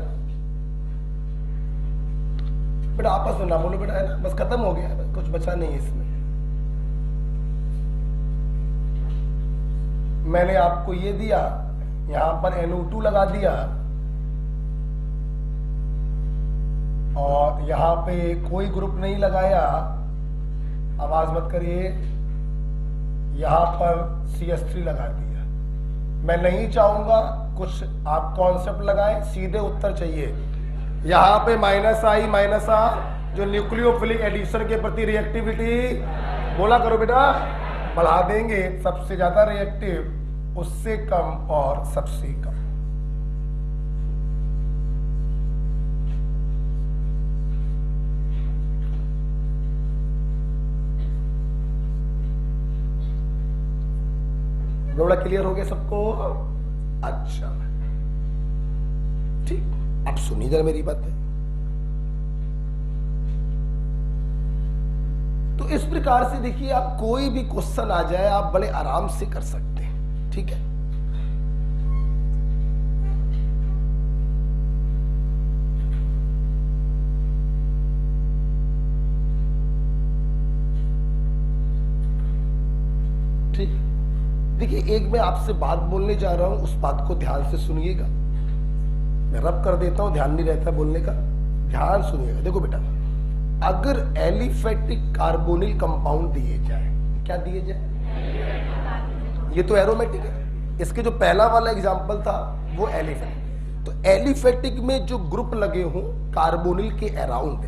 बेटा आपस में ना बोलो बेटा, है ना, बस खत्म हो गया, बस कुछ बचा नहीं है इसमें। मैंने आपको ये दिया, यहां पर NO2 लगा दिया और यहां पे कोई ग्रुप नहीं लगाया, आवाज मत करिए। यहां पर CH3 लगा दिया। मैं नहीं चाहूंगा कुछ आप कॉन्सेप्ट लगाएं, सीधे उत्तर चाहिए। यहां पे -I -R जो न्यूक्लियोफिलिक एडिशन के प्रति रिएक्टिविटी, बोला करो बेटा, बढ़ा देंगे। सबसे ज्यादा रिएक्टिव, उससे कम और सबसे कम। थोड़ा क्लियर हो गया सबको? अच्छा ठीक, अब सुनिए जरा मेरी बात है। तो इस प्रकार से देखिए, आप कोई भी क्वेश्चन आ जाए आप बड़े आराम से कर सकते हैं। ठीक है, ठीक। देखिए, एक मैं आपसे बात बोलने जा रहा हूं, उस बात को ध्यान से सुनिएगा। मैं रब कर देता हूं, ध्यान नहीं रहता बोलने का, ध्यान सुनिएगा। देखो बेटा, अगर एलिफेटिक कार्बोनिल कंपाउंड दिए जाए, क्या दिए जाए, ये तो एरोमेटिक है। इसके जो पहला वाला एग्जांपल था वो एलिफेटिक। तो एलिफेटिक में जो ग्रुप लगे हों कार्बोनिल के अराउंड,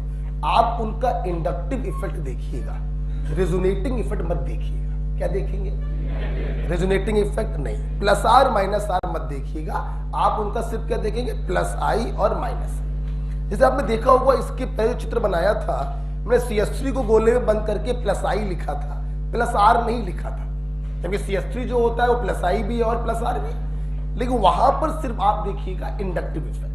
आप उनका इंडक्टिव इफेक्ट देखिएगा, रेजोनेटिंग इफेक्ट मत देखिएगा। क्या देखेंगे? रेजोनेटिंग इफेक्ट नहीं। प्लस R -R मत देखिएगा, आप उनका सिर्फ क्या देखेंगे, प्लस I और माइनस। जैसे आपने देखा होगा, इसके पहले चित्र बनाया था मैंने, CH3 को गोले में बंद करके प्लस I लिखा था, प्लस R नहीं लिखा था, क्योंकि CH3 जो होता है वो प्लस I भी है और प्लस R भी। लेकिन वहां पर सिर्फ आप देखिएगा इंडक्टिव इफेक्ट।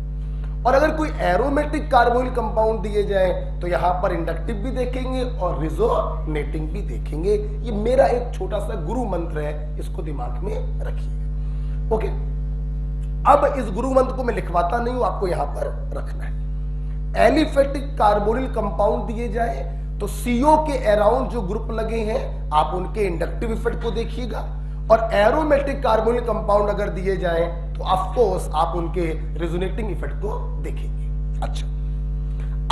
और अगर कोई एरोमेटिक कार्बोनिल कंपाउंड दिए जाए तो यहां पर इंडक्टिव भी देखेंगे और रिजोनेटिंग भी देखेंगे। ये मेरा एक छोटा सा गुरु मंत्र है, इसको दिमाग में रखिए। ओके, अब इस गुरु मंत्र को मैं लिखवाता नहीं हूं, आपको यहां पर रखना है। एलिफेटिक कार्बोनिल कंपाउंड दिए जाए तो CO के अराउंड जो ग्रुप लगे हैं आप उनके इंडक्टिव इफेक्ट को देखिएगा, और एरोमेटिक कार्बोनिल कंपाउंड अगर दिए जाए तो ऑफ कोर्स आप उनके रेजोनेटिंग इफेक्ट को देखेंगे। अच्छा,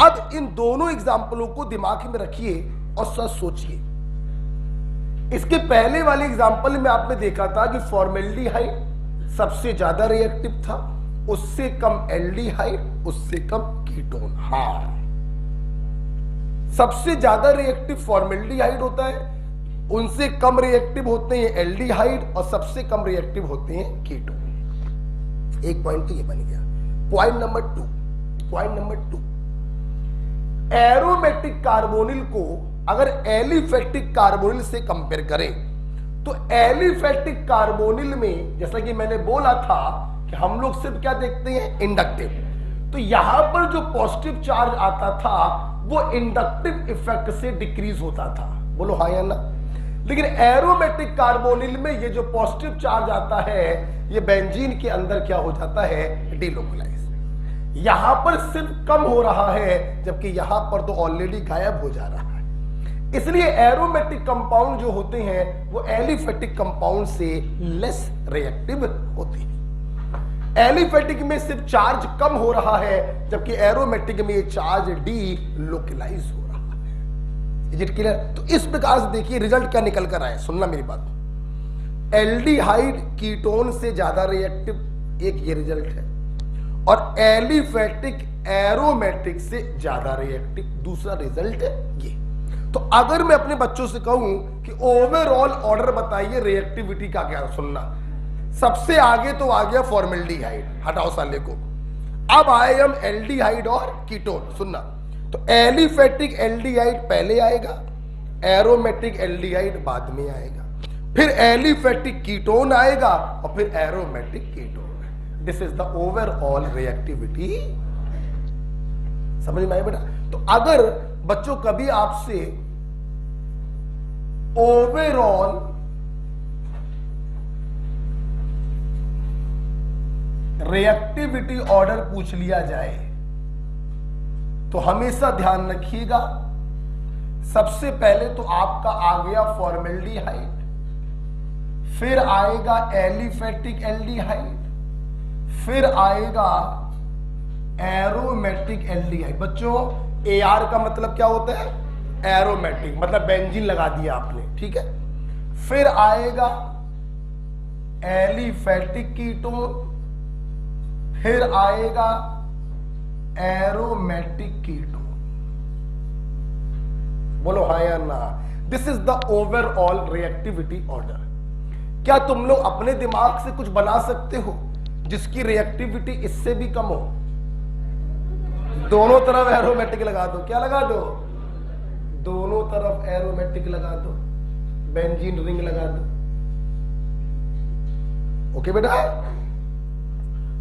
अब इन दोनों एग्जाम्पलों को दिमाग में रखिए और सच सोचिए। इसके पहले वाले एग्जाम्पल में आपने देखा था कि फॉर्मेल्डिहाइड सबसे ज्यादा रिएक्टिव था, उससे कम एल्डिहाइड, उससे कम कीटोन। हाँ, सबसे ज्यादा रिएक्टिव फॉर्मेल्डिहाइड होता है, उनसे कम रिएक्टिव होते हैं एल्डिहाइड, और सबसे कम रिएक्टिव होते हैं कीटोन। एक पॉइंट तो ये बन गया। Point number two, aromatic carbonyl को अगर एलिफैटिक कार्बोनिल से कंपेयर करें तो एलिफैटिक कार्बोनिल में, जैसा कि मैंने बोला था कि हम लोग सिर्फ क्या देखते हैं, इंडक्टिव, तो यहां पर जो पॉजिटिव चार्ज आता था वो इंडक्टिव इफेक्ट से डिक्रीज होता था, बोलो हाँ या ना। लेकिन एरोमेटिक कार्बोनिल में ये जो पॉजिटिव चार्ज आता है ये बेंजीन के अंदर क्या हो जाता है, डिलोकलाइज। यहां पर सिर्फ कम हो रहा है, जबकि यहां पर तो ऑलरेडी गायब हो जा रहा है। इसलिए एरोमेटिक कंपाउंड जो होते हैं वो एलिफैटिक कंपाउंड से लेस रिएक्टिव होते हैं। एलिफैटिक में सिर्फ चार्ज कम हो रहा है, जबकि एरोमेटिक में ये चार्ज डीलोकलाइज हो रहा है। Is it clear? तो इस प्रकार से देखिए रिजल्ट क्या निकल कर आए, सुनना मेरी बात। एल्डिहाइड कीटोन से ज्यादा रिएक्टिव, एक ये रिजल्ट है, और एलिफैटिक एरोमेटिक से ज्यादा रिएक्टिव, दूसरा रिजल्ट है ये। तो अगर मैं अपने बच्चों से कहूं कि ओवरऑल ऑर्डर बताइए रिएक्टिविटी का, क्या सुनना, सबसे आगे तो आ गया फॉर्मेल्डिहाइड, हटाओ साले को। अब आए हम एल्डिहाइड और कीटोन, सुनना। तो एलिफैटिक एल्डिहाइड पहले आएगा, एरोमेटिक एल्डिहाइड बाद में आएगा, फिर एलिफैटिक कीटोन आएगा, और फिर aromatic ketone. This is the overall reactivity. समझ में आया बेटा? तो अगर बच्चों कभी आपसे ओवरऑल रिएक्टिविटी ऑर्डर पूछ लिया जाए तो हमेशा ध्यान रखिएगा, सबसे पहले तो आपका आ गया फॉर्मेल्डिहाइड, फिर आएगा एलिफैटिक एल्डिहाइड, फिर आएगा एरोमेटिक एल्डिहाइड। बच्चों AR का मतलब क्या होता है, एरोमेटिक, मतलब बेंजीन लगा दिया आपने, ठीक है। फिर आएगा एलिफैटिक कीटोन, फिर आएगा एरोमेटिक कीटोन। बोलो हाँ या ना। This is the overall reactivity order. क्या तुम लोग अपने दिमाग से कुछ बना सकते हो जिसकी रिएक्टिविटी इससे भी कम हो? दोनों तरफ एरोमेटिक लगा दो, क्या लगा दो, दोनों तरफ एरोमेटिक लगा दो, बेंजीन रिंग लगा दो। ओके बेटा?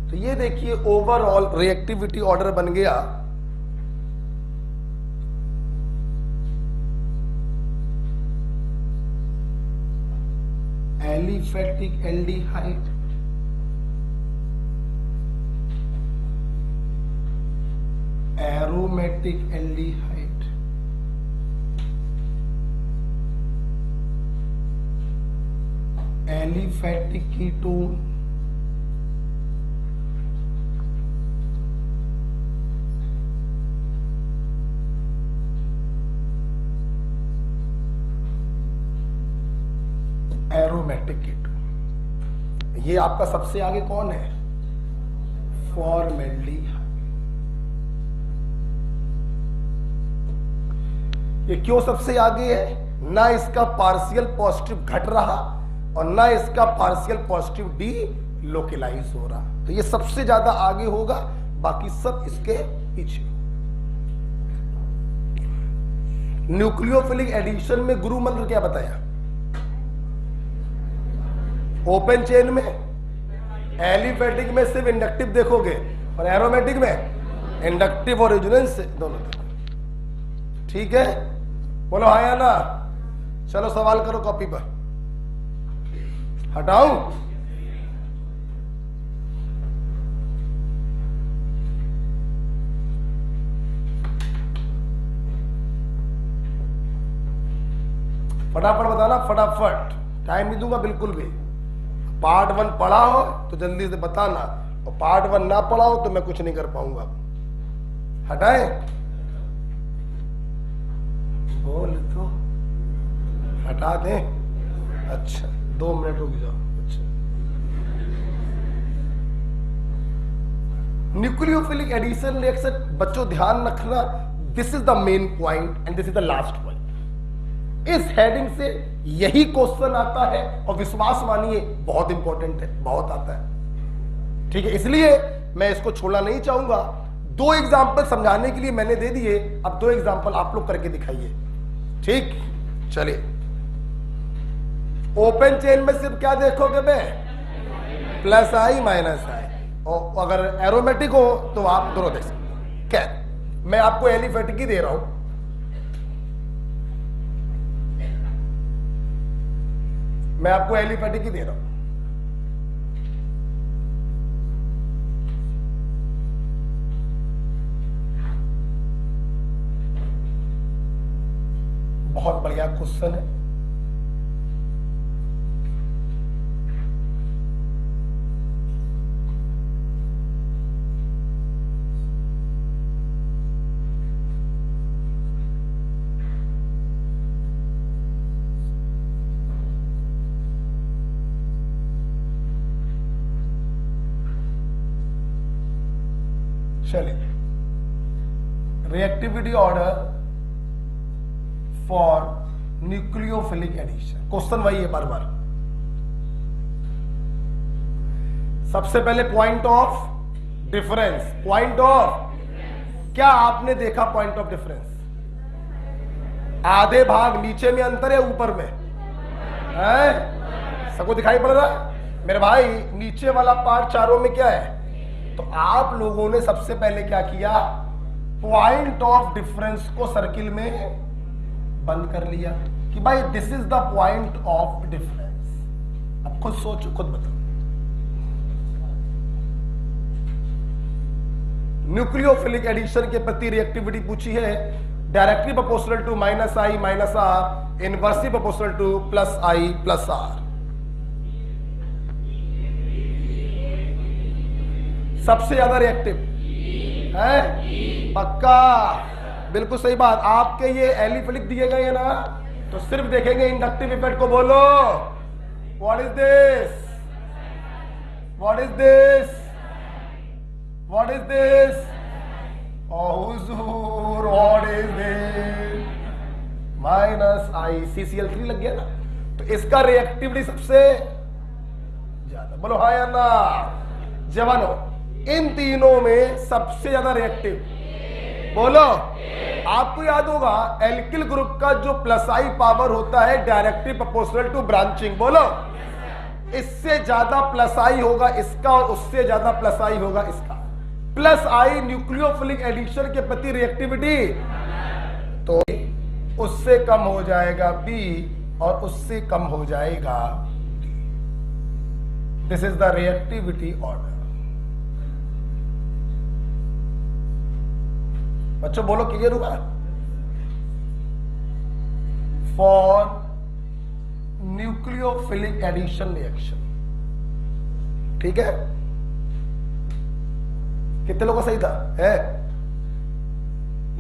तो ये देखिए ओवरऑल रिएक्टिविटी ऑर्डर बन गया। Aliphatic aldehyde, aromatic aldehyde, aliphatic ketone, aromatic ketone. ये आपका सबसे आगे कौन है, फॉर्मेल्डिहाइड। ये क्यों सबसे आगे है? ना इसका पार्शियल पॉजिटिव घट रहा और ना इसका पार्शियल पॉजिटिव डीलोकलाइज हो रहा, तो ये सबसे ज्यादा आगे होगा, बाकी सब इसके पीछे। न्यूक्लियोफिलिक एडिशन में गुरु मंत्र क्या बताया? ओपन चेन में एलिफैटिक में सिर्फ इंडक्टिव देखोगे और एरोमेटिक में इंडक्टिव और रेजोनेंस दोनों। ठीक है, बोलो हाँ या ना। चलो सवाल करो कॉपी पर। हटाऊं? फटाफट बताना, फटाफट, टाइम नहीं दूंगा बिल्कुल भी। पार्ट 1 पढ़ा हो तो जल्दी से बताना, और पार्ट 1 ना पढ़ा हो तो मैं कुछ नहीं कर पाऊंगा। हटाए? बोल तो हटा दें। अच्छा 2 मिनट रुक जाओ। अच्छा, न्यूक्लियोफिलिक एडिशन रिएक्शन बच्चों ध्यान रखना, this is the main point and this is the last point. इस हेडिंग से यही क्वेश्चन आता है और विश्वास मानिए बहुत इंपॉर्टेंट है, बहुत आता है। ठीक है, इसलिए मैं इसको छोड़ना नहीं चाहूंगा। 2 एग्जाम्पल समझाने के लिए मैंने दे दिए, अब 2 एग्जाम्पल आप लोग करके दिखाइए। ठीक, चलिए। ओपन चेन में सिर्फ क्या देखोगे बे? प्लस आई माइनस आई, और अगर एरोमेटिक हो तो आप दोनों देख सकते। क्या मैं आपको एलिफेटिक ही दे रहा हूं, मैं आपको एलिफेटिक ही दे रहा हूं। बहुत बढ़िया क्वेश्चन है। चलिए, reactivity order for nucleophilic addition. Question वही है बार बार। सबसे पहले point of difference. Point of, क्या आपने देखा पॉइंट ऑफ डिफरेंस? आधे भाग नीचे में अंतर है, ऊपर में है? सबको दिखाई पड़ रहा है मेरे भाई? नीचे वाला पार्ट चारों में क्या है? तो आप लोगों ने सबसे पहले क्या किया? पॉइंट ऑफ डिफरेंस को सर्किल में बंद कर लिया कि भाई this is the point of difference. अब खुद सोचो, खुद बताओ। न्यूक्लियोफिलिक एडिशन के प्रति रिएक्टिविटी पूछी है, directly proportional to minus I minus R, inversely proportional to plus I plus R. सबसे ज्यादा रिएक्टिव है पक्का, बिल्कुल सही बात। आपके ये एलिफिलिक दिए गए हैं ना, तो सिर्फ देखेंगे इंडक्टिव इफेक्ट को। बोलो what is this, what is this, what is this? Oh हुजूर, what is this? Minus I CCl3 लग गया ना, तो इसका रिएक्टिविटी सबसे ज्यादा। बोलो हाँ या ना जवानों? इन तीनों में सबसे ज्यादा रिएक्टिव बोलो। आपको याद होगा एल्किल ग्रुप का जो प्लस आई पावर होता है डायरेक्टली प्रोपोर्शनल टू ब्रांचिंग। बोलो, इससे ज्यादा प्लस आई होगा इसका और उससे ज्यादा प्लस आई होगा इसका। प्लस आई न्यूक्लियोफिलिक एडिशन के प्रति रिएक्टिविटी, तो उससे कम हो जाएगा B और उससे कम हो जाएगा D। This is the reactivity order. बच्चों बोलो क्लियर हुआ? For nucleophilic addition reaction. ठीक है, कितने लोगों का सही था? है?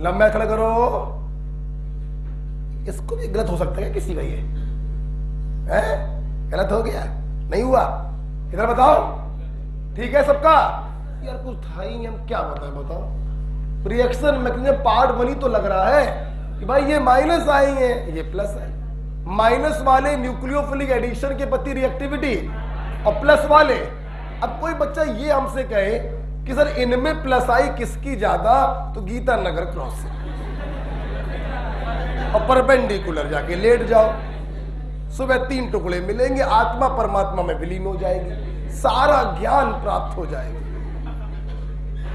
लंबा खड़ा करो। इसको भी गलत हो सकता है किसी का? ये है गलत हो गया? नहीं हुआ? इधर बताओ। ठीक है सबका? यार कुछ था ही नहीं, हम क्या बताएं? बताओ। रिएक्शन मैकेनिज्म पार्ट 1 ही तो लग रहा है कि भाई ये माइनस आई है, ये प्लस है। माइनस वाले न्यूक्लियोफिलिक एडिशन के प्रति रिएक्टिविटी और प्लस वाले। अब कोई बच्चा ये हमसे कहे कि सर इनमें प्लस आई किसकी ज्यादा, तो गीता नगर क्रॉस से और परपेंडिकुलर जाके लेट जाओ। सुबह 3 टुकड़े मिलेंगे, आत्मा परमात्मा में विलीन हो जाएगी, सारा ज्ञान प्राप्त हो जाएगा।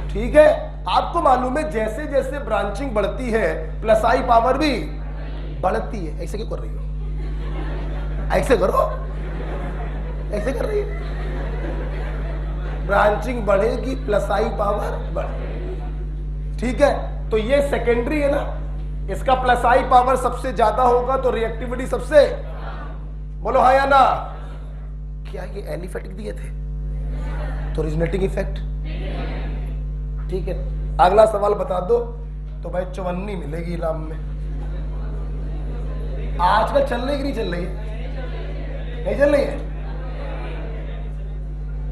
ठीक है, आपको मालूम है जैसे जैसे ब्रांचिंग बढ़ती है प्लस आई पावर भी बढ़ती है। ऐसे क्यों कर रही हो? ऐसे करो, ऐसे कर रही है। ब्रांचिंग बढ़ेगी, प्लस आई पावर बढ़ेगी। ठीक है, तो ये सेकेंडरी है ना, इसका प्लस आई पावर सबसे ज्यादा होगा तो रिएक्टिविटी सबसे। बोलो हाँ या ना? क्या ये एलिफेटिक दिए थे? तो ओरिजिनेटिंग इफेक्ट। ठीक है, अगला सवाल बता दो तो भाई 54 मिलेगी इनाम में। आजकल चल रही कि नहीं चल रही है? नहीं चल रही है?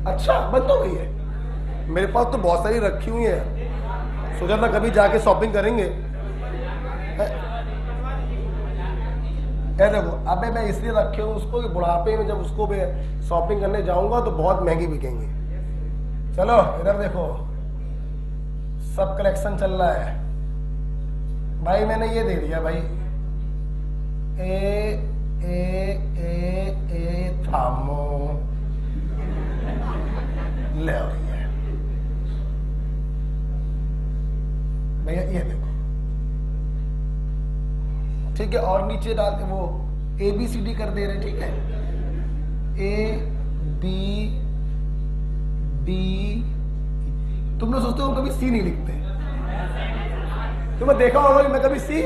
अच्छा, बंद हो गई है। मेरे पास तो बहुत सारी रखी हुई है, सोचा था कभी जाके शॉपिंग करेंगे, ये देखो, अबे मैं इसलिए रखे हूँ उसको कि बुढ़ापे में जब उसको भी शॉपिंग करने जाऊंगा तो बहुत महंगी बिकेंगी। चलो इधर देखो, सब कलेक्शन चल रहा है भाई। मैंने ये दे दिया भाई, ए थामो ले भैया, ये देखो ठीक है। और नीचे डाल के वो ABCD कर दे रहे, ठीक है। ABD, तुम लोग सोचते हो कभी C नहीं लिखते, तुम्हें देखा होगा कि मैं कभी C,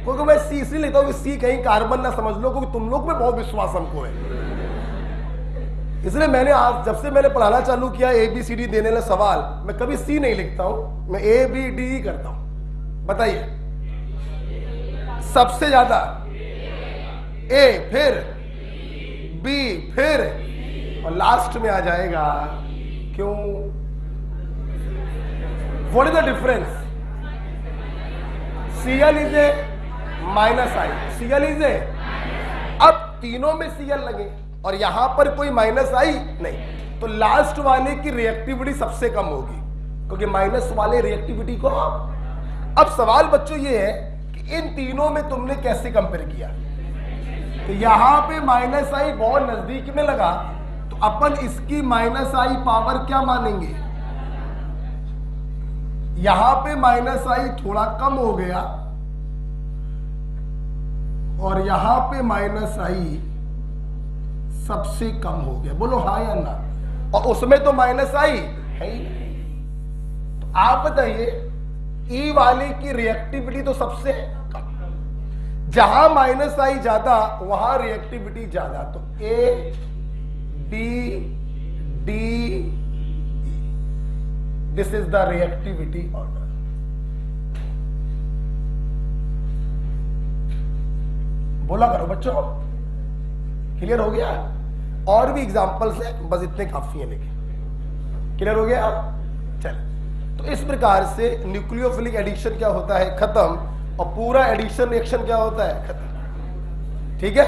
क्योंकि मैं C इसलिए लिखता हूँ कि C कहीं कार्बन ना समझ लो, क्योंकि तुम लोग में बहुत विश्वास हमको है। इसलिए मैंने आज जब से मैंने पढ़ाना चालू किया ABCD देने वाला सवाल, मैं कभी C नहीं लिखता हूं, मैं ABD ही करता हूं। बताइए, सबसे ज्यादा A, फिर B, फिर और लास्ट में आ जाएगा। क्यों? What is the difference? Cl is a minus I, Cl is a, अब तीनों में Cl लगे और यहां पर कोई माइनस आई नहीं, तो लास्ट वाले की रिएक्टिविटी सबसे कम होगी, क्योंकि माइनस वाले रिएक्टिविटी को। अब सवाल बच्चों ये है कि इन तीनों में तुमने कैसे कंपेयर किया। तो यहां पे माइनस आई बहुत नजदीक में लगा, तो अपन इसकी माइनस आई पावर क्या मानेंगे। यहां पे माइनस आई थोड़ा कम हो गया और यहां पे माइनस आई सबसे कम हो गया। बोलो हाँ या ना। और उसमें तो माइनस आई है ही नहीं। तो आप बताइए, ई वाले की रिएक्टिविटी तो सबसे कम, जहां माइनस आई ज्यादा वहां रिएक्टिविटी ज्यादा। तो A, B, D, this is the reactivity order. बोला करो बच्चों, क्लियर हो गया। और भी एग्जांपल्स हैं, बस इतने काफी हैं लेके। क्लियर हो गया। चल, तो इस प्रकार से न्यूक्लियोफिलिक एडिशन क्या होता है, खत्म, और पूरा एडिशन रिएक्शन क्या होता है, खत्म। ठीक है।